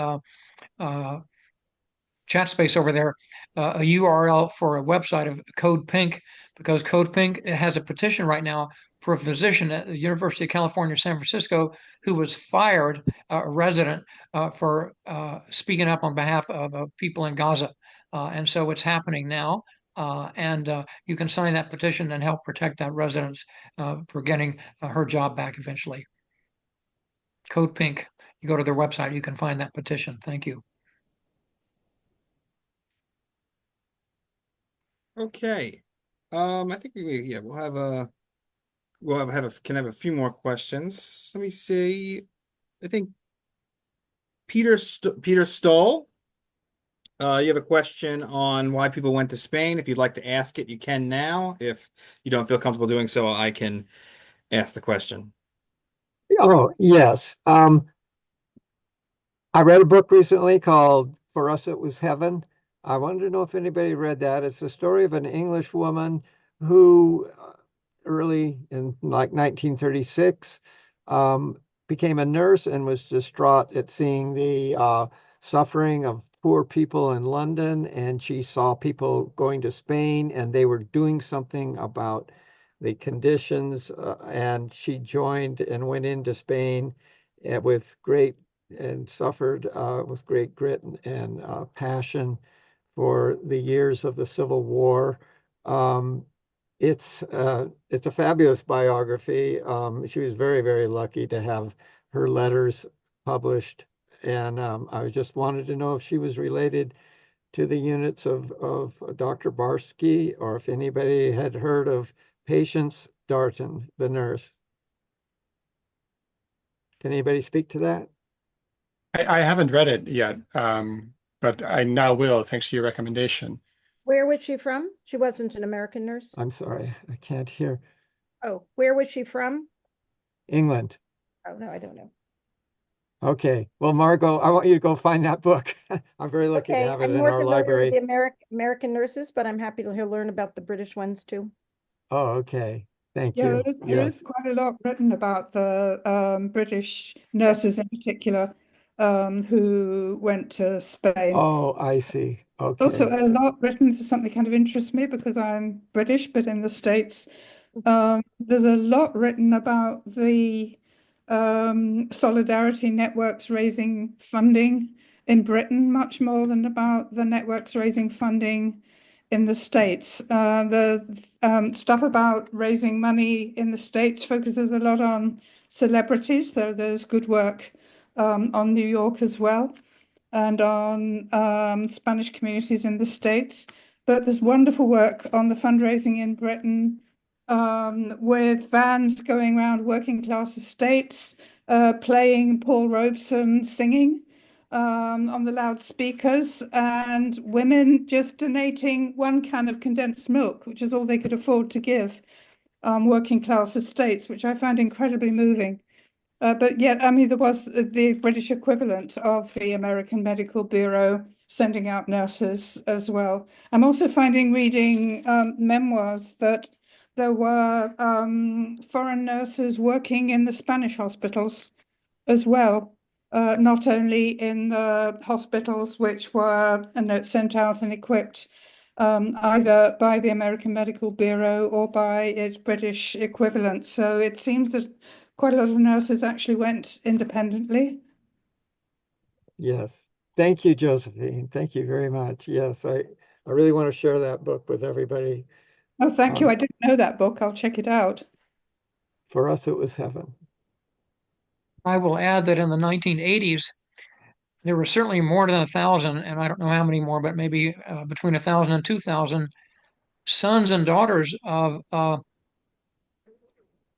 uh, chat space over there a URL for a website of Code Pink, because Code Pink has a petition right now for a physician at the University of California, San Francisco, who was fired, a resident, for speaking up on behalf of people in Gaza. And so it's happening now. And you can sign that petition and help protect that resident for getting her job back eventually. Code Pink. You go to their website, you can find that petition. Thank you. Okay. I think we'll have can have a few more questions. Let me see. I think Peter Stoll. You have a question on why people went to Spain. If you'd like to ask it, you can now. If you don't feel comfortable doing so, I can ask the question. Oh, yes. I read a book recently called For Us It Was Heaven. I wanted to know if anybody read that. It's the story of an English woman who early in like 1936 became a nurse and was distraught at seeing the suffering of poor people in London. And she saw people going to Spain and they were doing something about the conditions. And she joined and went into Spain with great and suffered with great grit and passion for the years of the Civil War. Um, it's a fabulous biography. She was very, very lucky to have her letters published, and I just wanted to know if she was related to the units of Dr. Barsky, or if anybody had heard of Patience Darton, the nurse. Can anybody speak to that? I haven't read it yet, but I now will, thanks to your recommendation. Where was she from? She wasn't an American nurse. I'm sorry, I can't hear. Oh, where was she from? England. Oh, no, I don't know. Okay. Well, Margot, I want you to go find that book. I'm very lucky to Okay, have it I'm in more our familiar with library. the American nurses, but I'm happy to learn about the British ones too. Oh, okay. Thank Yeah, you. there Yes. is quite a lot written about the British nurses in particular who went to Spain. Oh, I see. Also, Okay. a lot written. This is something kind of interests me because I'm British, but in the States, there's a lot written about the solidarity networks raising funding in Britain, much more than about the networks raising funding in the States. The stuff about raising money in the States focuses a lot on celebrities, though there's good work on New York as well, and on Spanish communities in the States. But there's wonderful work on the fundraising in Britain, with vans going around working class estates, playing Paul Robeson singing on the loudspeakers, and women just donating 1 can of condensed milk, which is all they could afford to give working class estates, which I found incredibly moving. But yeah, I mean, there was the British equivalent of the American Medical Bureau sending out nurses as well. I'm also finding reading memoirs that there were foreign nurses working in the Spanish hospitals as well, not only in the hospitals which were sent out and equipped either by the American Medical Bureau or by its British equivalent. So it seems that quite a lot of nurses actually went independently. Yes. Thank you, Josephine. Thank you very much. Yes, I really want to share that book with everybody. Oh, thank you. I didn't know that book. I'll check it out. For Us It Was Heaven. I will add that in the 1980s, there were certainly more than 1,000, and I don't know how many more, but maybe between 1,000 and 2,000 sons and daughters of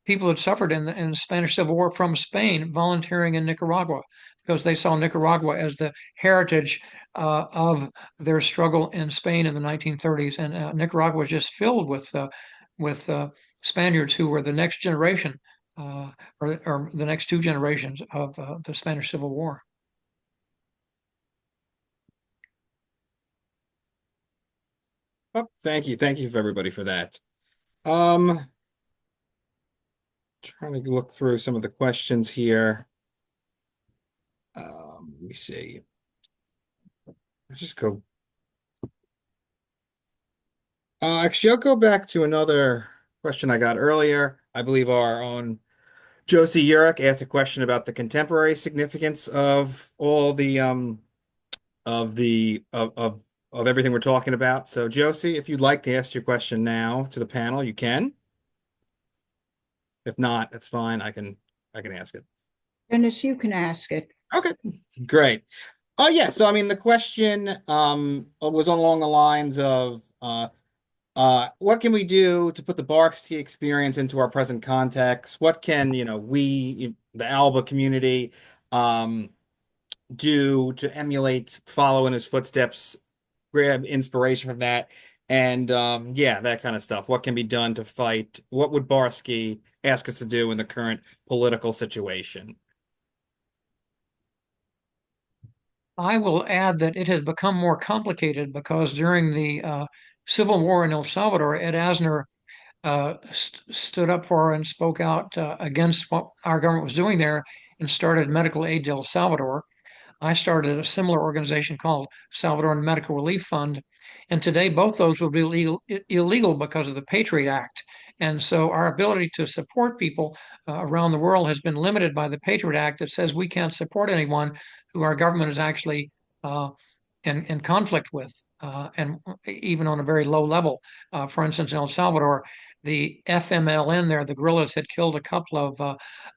people had suffered in the Spanish Civil War from Spain volunteering in Nicaragua because they saw Nicaragua as the heritage of their struggle in Spain in the 1930s. And Nicaragua was just filled with Spaniards who were the next generation or the next two generations of the Spanish Civil War. Oh, thank you. Thank you for everybody for that. Trying to look through some of the questions here. Let me see. Let's just go. Actually, I'll go back to another question I got earlier. I believe our own Josie Urich asked a question about the contemporary significance of all the of everything we're talking about. So, Josie, if you'd like to ask your question now to the panel, you can. If not, that's fine. I can ask it. Dennis, you can ask it. Okay, great. Oh yeah, so I mean the question was along the lines of what can we do to put the Barsky experience into our present context? What can, we, the ALBA community, do to emulate, follow in his footsteps, grab inspiration from that, and yeah, that kind of stuff. What can be done to fight? What would Barsky ask us to do in the current political situation? I will add that it has become more complicated because during the Civil War in El Salvador, Ed Asner stood up for and spoke out against what our government was doing there and started Medical Aid to El Salvador. I started a similar organization called Salvadoran Medical Relief Fund. And today, both those would be illegal because of the Patriot Act. And so our ability to support people around the world has been limited by the Patriot Act that says we can't support anyone who our government is actually in conflict with, and even on a very low level. For instance, in El Salvador, the FMLN there, the guerrillas had killed a couple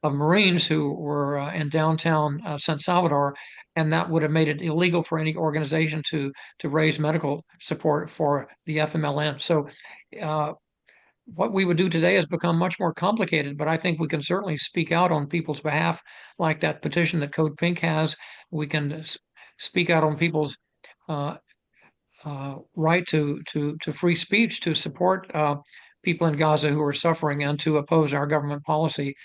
of Marines who were in downtown San Salvador, and that would have made it illegal for any organization to raise medical support for the FMLN. So what we would do today has become much more complicated, but I think we can certainly speak out on people's behalf, like that petition that Code Pink has. We can speak out on people's right to free speech, to support people in Gaza who are suffering, and to oppose our government policy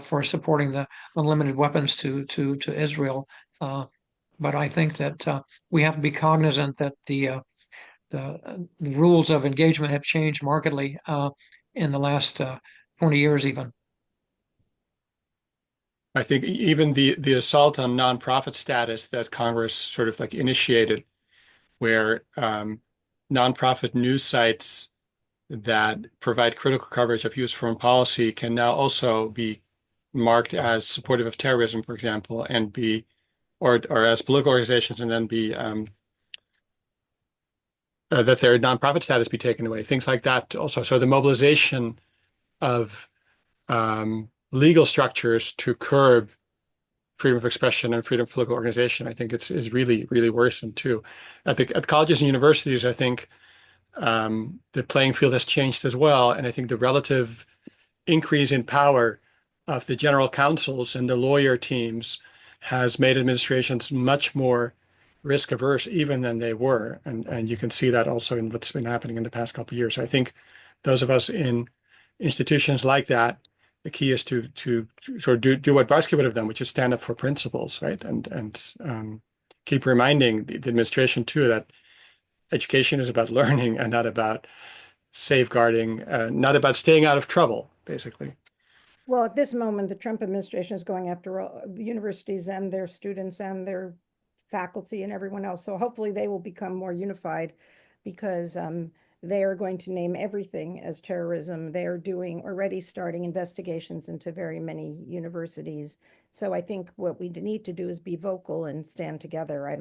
for supporting the unlimited weapons to Israel. But I think that we have to be cognizant that the rules of engagement have changed markedly in the last 20 years even. I think even the assault on nonprofit status that Congress sort of like initiated, where nonprofit news sites that provide critical coverage of U.S. foreign policy can now also be marked as supportive of terrorism, for example, and be, or as political organizations, and then be that their nonprofit status be taken away. Things like that also. So the mobilization of legal structures to curb freedom of expression and freedom of political organization, I think is really, really worrisome too. At colleges and universities, I think the playing field has changed as well. And I think the relative increase in power of the general counsels and the lawyer teams has made administrations much more risk averse even than they were. And you can see that also in what's been happening in the past couple of years. So I think those of us in institutions like that, the key is to sort of do what Barsky would have done, which is stand up for principles, right? And keep reminding the administration too that education is about learning and not about safeguarding, not about staying out of trouble, basically. Well, at this moment, the Trump administration is going after all the universities and their students and their faculty and everyone else. So hopefully they will become more unified because they are going to name everything as terrorism. They are already starting investigations into very many universities. So I think what we need to do is be vocal and stand together.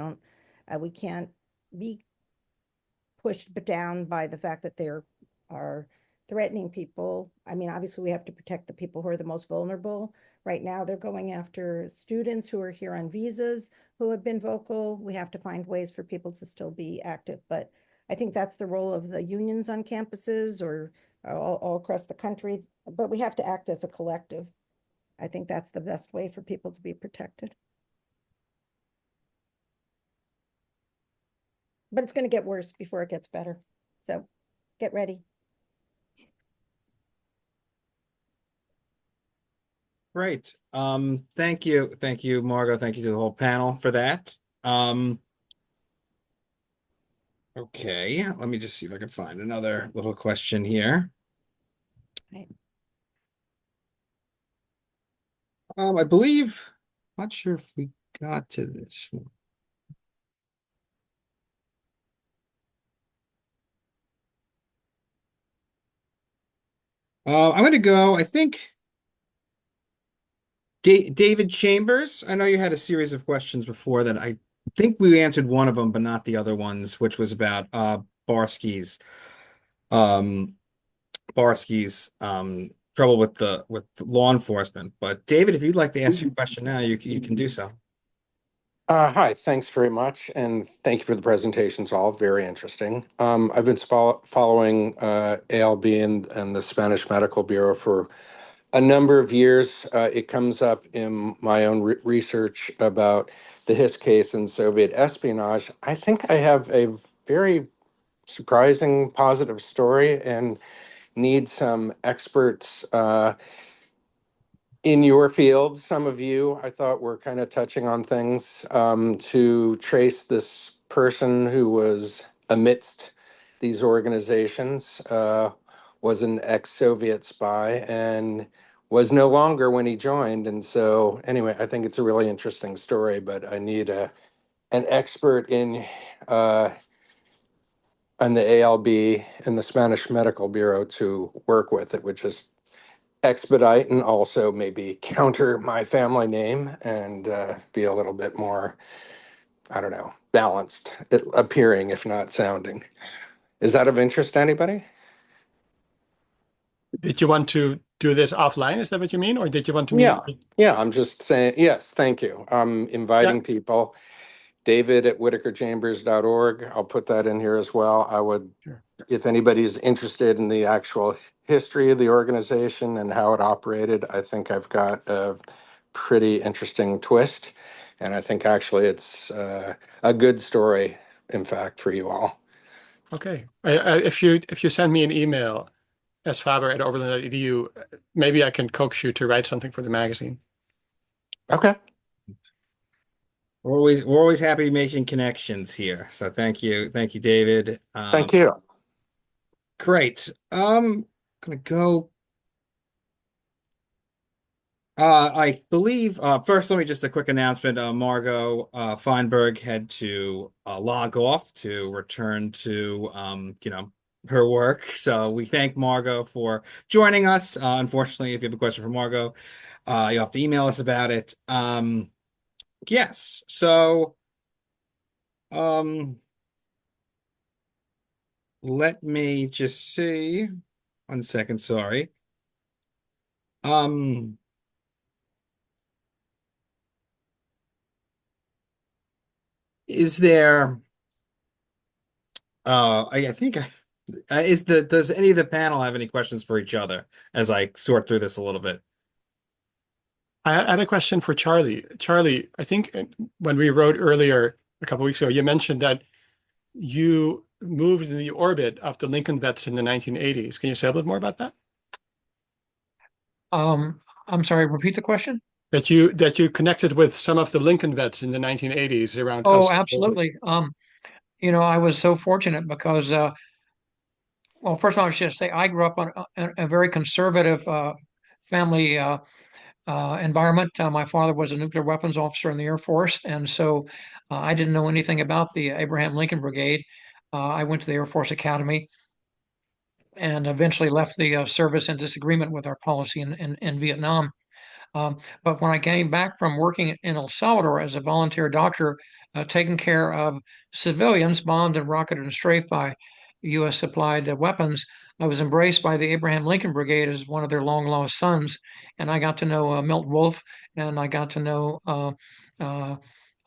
We can't be pushed down by the fact that there are threatening people. I mean, obviously we have to protect the people who are the most vulnerable. Right now, they're going after students who are here on visas who have been vocal. We have to find ways for people to still be active. But I think that's the role of the unions on campuses or all across the country. but we have to act as a collective. I think that's the best way for people to be protected. But it's going to get worse before it gets better. So get ready. Great. Thank you. Thank you, Margot. Thank you to the whole panel for that. Okay, let me just see if I can find another little question here. Right. I believe, not sure if we got to this one. I'm going to go, I think, David Chambers. I know you had a series of questions before that. I think we answered one of them, but not the other ones, which was about Barsky's um, trouble with the law enforcement. But David, if you'd like to ask your question now, you can do so. Hi, thanks very much, and thank you for the presentations, all very interesting. I've been following ALB and the Spanish Medical Bureau for a number of years. It comes up in my own research about the Hiss case and Soviet espionage. I think I have a very surprising positive story and need some experts in your field. Some of you, I thought, were kind of touching on things to trace this person who was amidst these organizations, was an ex-Soviet spy and was no longer when he joined. And so, anyway, I think it's a really interesting story, but I need an expert uh, in the ALB and the Spanish Medical Bureau to work with it, which is expedite and also maybe counter my family name and be a little bit more, I don't know, balanced, appearing if not sounding. Is that of interest to anybody? Did you want to do this offline? Is that what you mean? Or did you want to Yeah. meet? Yeah, I'm just saying, yes, thank you. I'm Yeah. inviting people. David at whitakerchambers.org. I'll put that in here as well. I would, Sure. if anybody's interested in the actual history of the organization and how it operated, I think I've got a pretty interesting twist. And I think actually it's a good story, in fact, for you all. Okay. If you send me an email, sfaber@oberlin.edu, maybe I can coax you to write something for the magazine. Okay. We're always happy making connections here. So thank you, David. Thank you. Great. Gonna go. I believe, first, let me just a quick announcement. Margot Feinberg had to log off to return to, her work. So we thank Margot for joining us. Unfortunately, if you have a question for Margot, you have to email us about it. Yes. So, let me just see. 1 second, sorry. Is there I think does any of the panel have any questions for each other as I sort through this a little bit? I had a question for Charlie. Charlie, I think when we wrote earlier a couple weeks ago, you mentioned that you moved in the orbit of the Lincoln vets in the 1980s. Can you say a little bit more about that? I'm sorry, repeat the question. That you connected with some of the Lincoln vets in the 1980s around Oh, us. absolutely. I was so fortunate because, well, first of all, I should say I grew up on a very conservative family environment. My father was a nuclear weapons officer in the Air Force, and so I didn't know anything about the Abraham Lincoln Brigade. I went to the Air Force Academy and eventually left the service in disagreement with our policy in Vietnam. But when I came back from working in El Salvador as a volunteer doctor, taking care of civilians bombed and rocketed and strafed by U.S. supplied weapons, I was embraced by the Abraham Lincoln Brigade as one of their long lost sons. And I got to know Milt Wolfe, and I got to know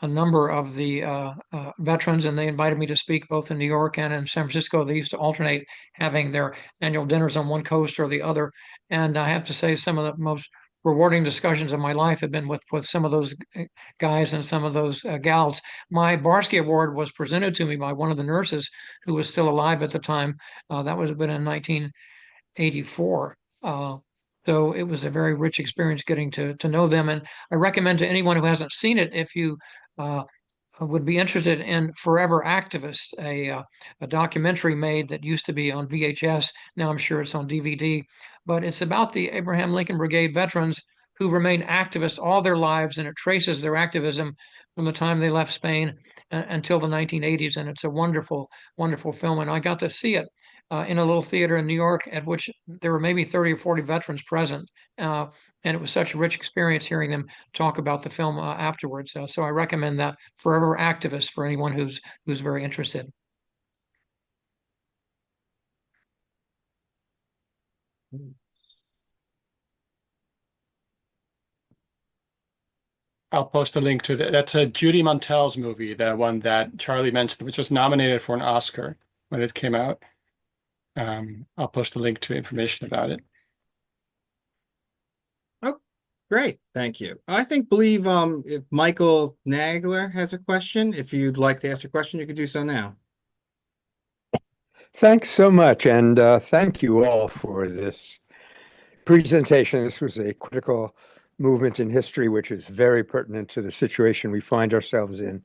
a number of the veterans, and they invited me to speak both in New York and in San Francisco. They used to alternate having their annual dinners on one coast or the other. And I have to say, some of the most rewarding discussions of my life have been with some of those guys and some of those gals. My Barsky Award was presented to me by one of the nurses who was still alive at the time. That was been in 1984. So it was a very rich experience getting to know them. And I recommend to anyone who hasn't seen it, if you would be interested in Forever Activist, a documentary made that used to be on VHS. Now I'm sure it's on DVD, but it's about the Abraham Lincoln Brigade veterans who remain activists all their lives, and it traces their activism from the time they left Spain until the 1980s. And it's a wonderful, wonderful film. And I got to see it in a little theater in New York, at which there were maybe 30 or 40 veterans present. And it was such a rich experience hearing them talk about the film afterwards. So I recommend that, Forever Activist, for anyone who's very interested. I'll post a link to that. That's a Judy Montell's movie, the one that Charlie mentioned, which was nominated for an Oscar when it came out. I'll post a link to information about it. Oh, great. Thank you. I believe if Michael Nagler has a question, if you'd like to ask a question, you could do so now. Thanks so much, and thank you all for this presentation. This was a critical movement in history, which is very pertinent to the situation we find ourselves in.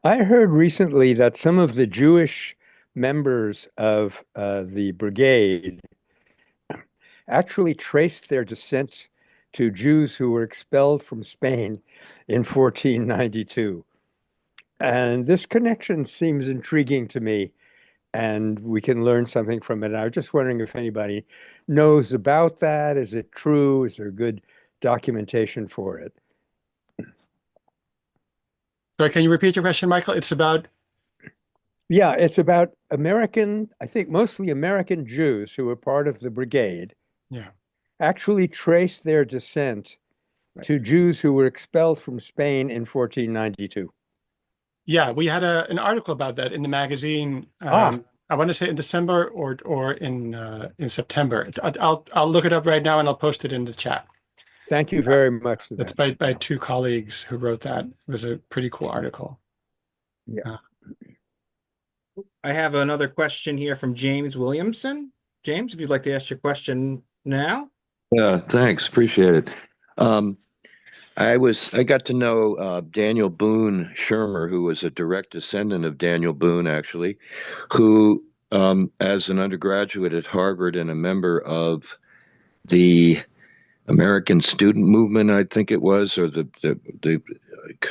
I heard recently that some of the Jewish members of the brigade actually traced their descent to Jews who were expelled from Spain in 1492. And this connection seems intriguing to me, and we can learn something from it. And I was just wondering if anybody knows about that. Is it true? Is there good documentation for it? Sorry, can you repeat your question, Michael? It's about. Yeah, it's about American, I think mostly American Jews who were part of the brigade. Yeah. Actually traced their descent to Jews who were expelled from Spain in 1492. Yeah, we had an article about that in the magazine. I want to say in December or in September. I'll look it up right now and I'll post it in the chat. Thank you very much for That's that. by two colleagues who wrote that. It was a pretty cool article. Yeah. I have another question here from James Williamson. James, if you'd like to ask your question now. Yeah, thanks. Appreciate it. I got to know Daniel Boone Shermer, who was a direct descendant of Daniel Boone, actually, who, as an undergraduate at Harvard and a member of the American Student Movement, I think it was, or the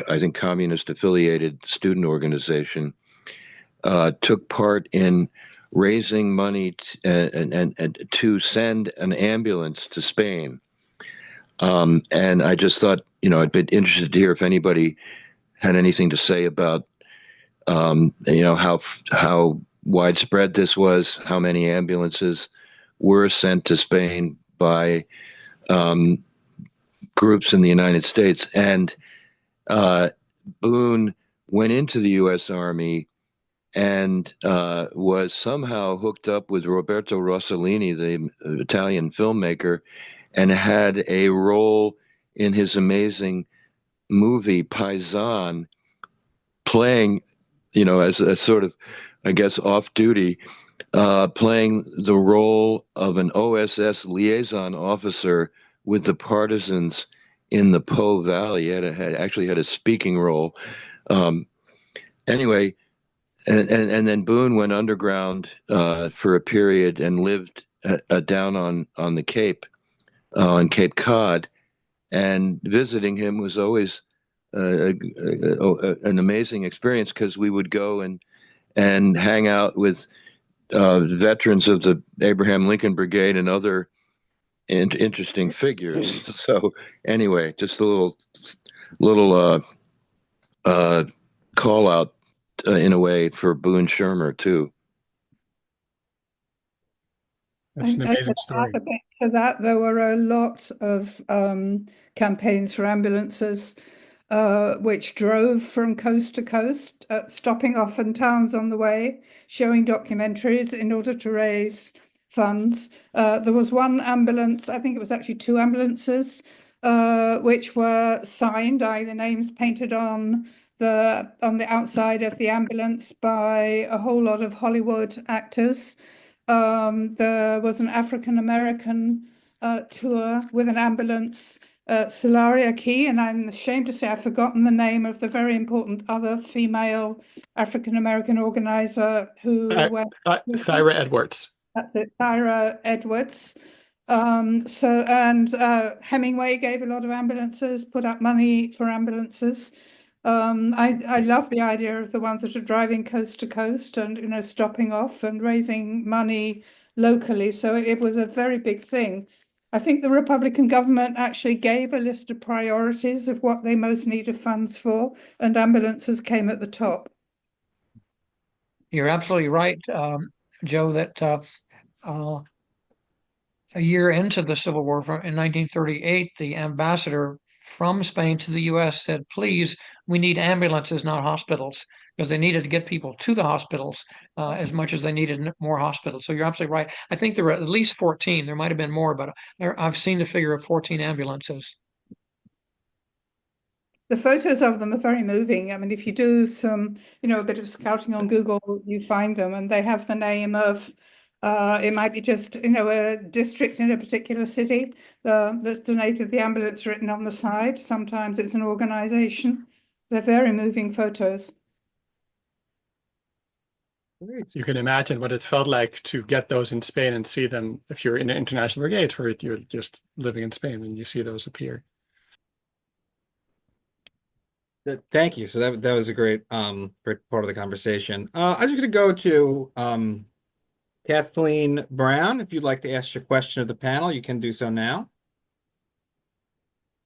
I think communist affiliated student organization, took part in raising money and to send an ambulance to Spain. And I just thought, I'd been interested to hear if anybody had anything to say about, how widespread this was, how many ambulances were sent to Spain by groups in the United States. And Boone went into the U.S. Army and was somehow hooked up with Roberto Rossellini, the Italian filmmaker, and had a role in his amazing movie Paisan, playing, as a sort of, I guess, off-duty, playing the role of an OSS liaison officer with the partisans in the Po Valley. He actually had a speaking role. Anyway, and then Boone went underground for a period and lived down on the Cape, on Cape Cod, and visiting him was always an amazing experience, because we would go and hang out with veterans of the Abraham Lincoln Brigade and other interesting figures. So anyway, just a little call out in a way for Boone Shermer too. That's an amazing story. Add a bit to that, there were a lot of campaigns for ambulances which drove from coast to coast, stopping off in towns on the way, showing documentaries in order to raise funds. There was one ambulance, I think it was actually two ambulances, which were signed, the names painted on the outside of the ambulance by a whole lot of Hollywood actors. There was an African American tour with an ambulance, Solaria Key, and I'm ashamed to say I've forgotten the name of the very important other female African American organizer who went. Thyra Edwards. That's it, Thyra Edwards. Hemingway gave a lot of ambulances, put up money for ambulances. I love the idea of the ones that are driving coast to coast and stopping off and raising money locally. So it was a very big thing. I think the Republican government actually gave a list of priorities of what they most needed funds for, and ambulances came at the top. You're absolutely right, Joe, that a year into the Civil War, in 1938, the ambassador from Spain to the U.S. said, please, we need ambulances, not hospitals, because they needed to get people to the hospitals as much as they needed more hospitals. So you're absolutely right. I think there were at least 14. There might have been more, but I've seen the figure of 14 ambulances. The photos of them are very moving. I mean, if you do some, a bit of scouting on Google, you find them, and they have the name of, it might be just, a district in a particular city that's donated the ambulance written on the side. Sometimes it's an organization. They're very moving photos. You can imagine what it felt like to get those in Spain and see them if you're in an international brigade, or you're just living in Spain and you see those appear. Thank you. So that was a great great part of the conversation. I'm just going to go to Kathleen Brown. If you'd like to ask your question of the panel, you can do so now.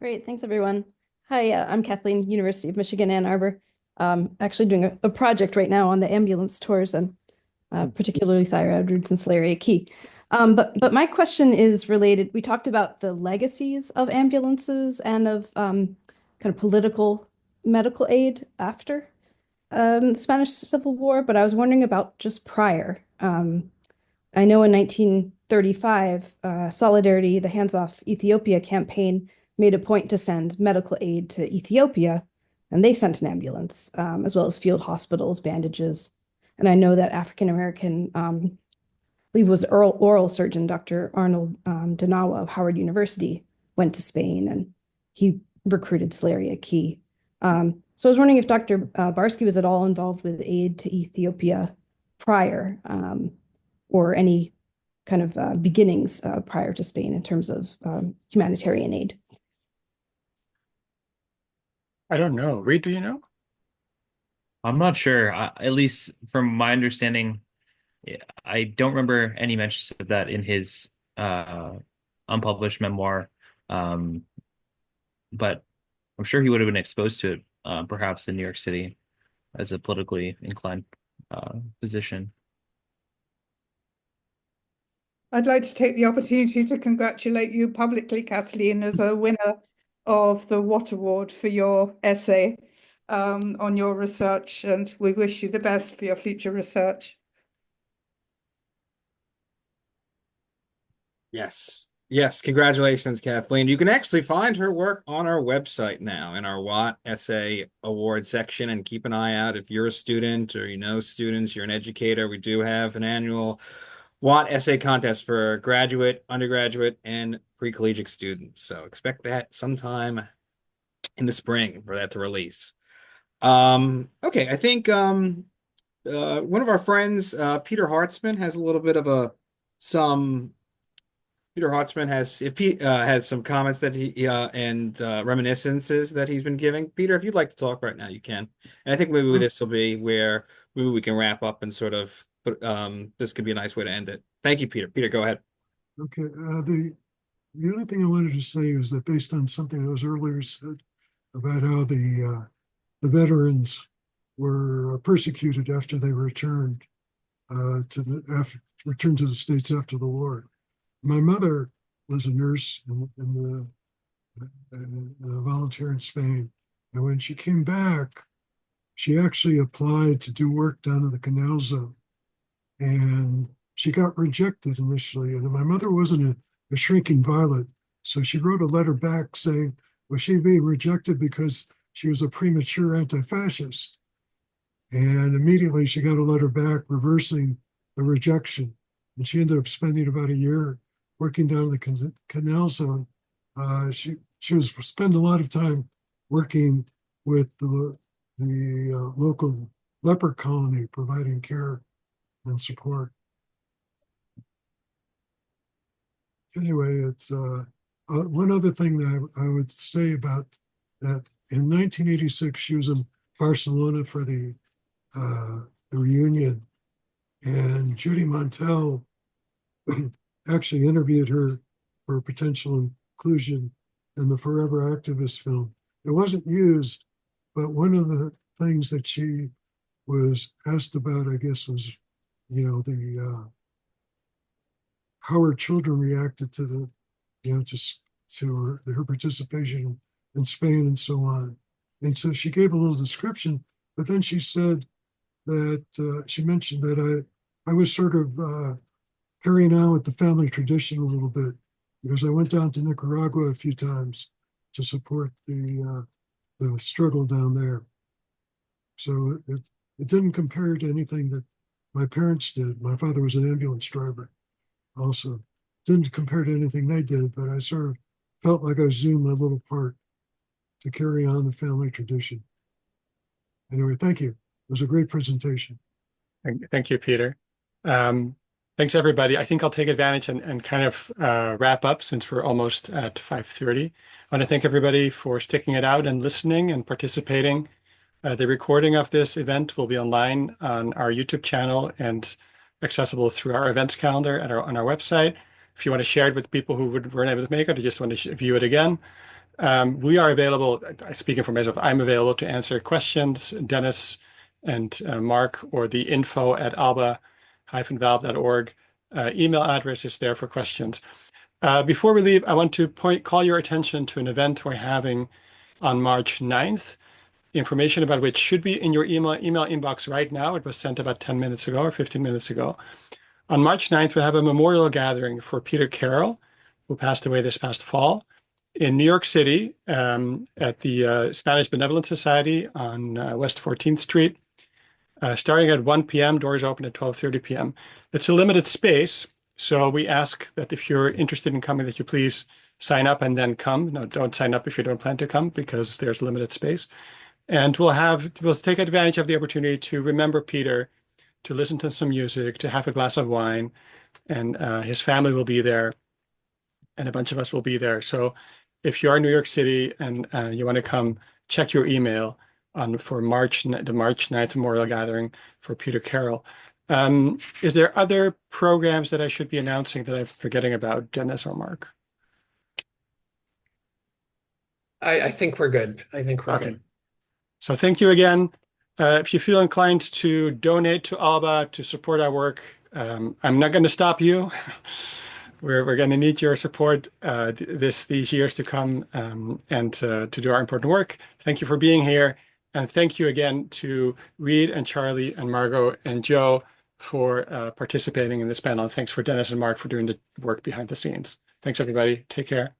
Great, thanks everyone. Hi, I'm Kathleen, University of Michigan, Ann Arbor. Actually doing a project right now on the ambulance tours, and particularly Thyra Edwards and Solaria Key. But my question is related. We talked about the legacies of ambulances and of kind of political medical aid after the Spanish Civil War, but I was wondering about just prior. I know in 1935, Solidarity, the Hands Off Ethiopia campaign, made a point to send medical aid to Ethiopia, and they sent an ambulance, as well as field hospitals, bandages. And I know that African American, I believe it was oral surgeon, Dr. Arnold Danawa of Howard University, went to Spain, and he recruited Solaria Key. So I was wondering if Dr. Barsky was at all involved with aid to Ethiopia prior, or any kind of beginnings prior to Spain in terms of humanitarian aid. I don't know. Reed, do you know? I'm not sure. At least from my understanding, I don't remember any mentions of that in his unpublished memoir. But I'm sure he would have been exposed to it, perhaps in New York City, as a politically inclined position. I'd like to take the opportunity to congratulate you publicly, Kathleen, as a winner of the Watt Award for your essay on your research, and we wish you the best for your future research. Yes. Yes, congratulations, Kathleen. You can actually find her work on our website now in our Watt Essay Award section, and keep an eye out if you're a student or you know students, you're an educator. We do have an annual Watt Essay Contest for graduate, undergraduate, and pre-collegiate students. So expect that sometime in the spring for that to release. Okay, I think one of our friends, Peter Hartzman, has a little bit of Peter Hartzman has some comments that he and reminiscences that he's been giving. Peter, if you'd like to talk right now, you can. And I think maybe this will be where maybe we can wrap up and sort of put. This could be a nice way to end it. Thank you, Peter. Peter, go ahead. Okay. The only thing I wanted to say is that based on something that was earlier said about how the veterans were persecuted after they returned returned to the States after the war. My mother was a nurse and a volunteer in Spain, And when she came back, she actually applied to do work down in the canal zone. And she got rejected initially. And my mother wasn't a shrinking violet. So she wrote a letter back saying, was she being rejected because she was a premature anti-fascist? And immediately she got a letter back reversing the rejection. And she ended up spending about a year working down the canal zone. She was spending a lot of time working with the local leper colony, providing care and support. Anyway, it's one other thing that I would say about that. In 1986, she was in Barcelona for the reunion, and Judy Montel actually interviewed her for potential inclusion in the Forever Activist film. It wasn't used, but one of the things that she was asked about, I guess, was, the how her children reacted to the, her participation in Spain and so on. And so she gave a little description, but then she said that she mentioned that I was sort of carrying on with the family tradition a little bit because I went down to Nicaragua a few times to support the struggle down there. So it didn't compare to anything that my parents did. My father was an ambulance driver also. Didn't compare to anything they did, but I sort of felt like I was doing my little part to carry on the family tradition. Anyway, thank you. It was a great presentation. Thank you, Peter. Thanks, everybody. I think I'll take advantage and kind of wrap up since we're almost at 5:30. I want to thank everybody for sticking it out and listening and participating. The recording of this event will be online on our YouTube channel and accessible through our events calendar on our website. If you want to share it with people who weren't able to make it or just want to view it again, we are available. Speaking for myself, I'm available to answer questions. Dennis and Mark, or the info@alba-valve.org email address is there for questions. Before we leave, I want to call your attention to an event we're having on March 9th. Information about which should be in your email inbox right now. It was sent about 10 minutes ago or 15 minutes ago. On March 9th, we'll have a memorial gathering for Peter Carroll, who passed away this past fall, in New York City at the Spanish Benevolent Society on West 14th Street, starting at 1 p.m. Doors open at 12:30 p.m. It's a limited space, so we ask that if you're interested in coming, that you please sign up and then come. No, don't sign up if you don't plan to come because there's limited space. And we'll take advantage of the opportunity to remember Peter, to listen to some music, to have a glass of wine, and his family will be there, and a bunch of us will be there. So if you are in New York City and you want to come, check your email for the March 9th Memorial Gathering for Peter Carroll. Is there other programs that I should be announcing that I'm forgetting about, Dennis or Mark? I think we're good. I think we're good. So thank you again. If you feel inclined to donate to ALBA to support our work, I'm not going to stop you. We're going to need your support these years to come and to do our important work. Thank you for being here. And thank you again to Reed and Charlie and Margot and Joe for participating in this panel. And thanks for Dennis and Mark for doing the work behind the scenes. Thanks, everybody. Take care.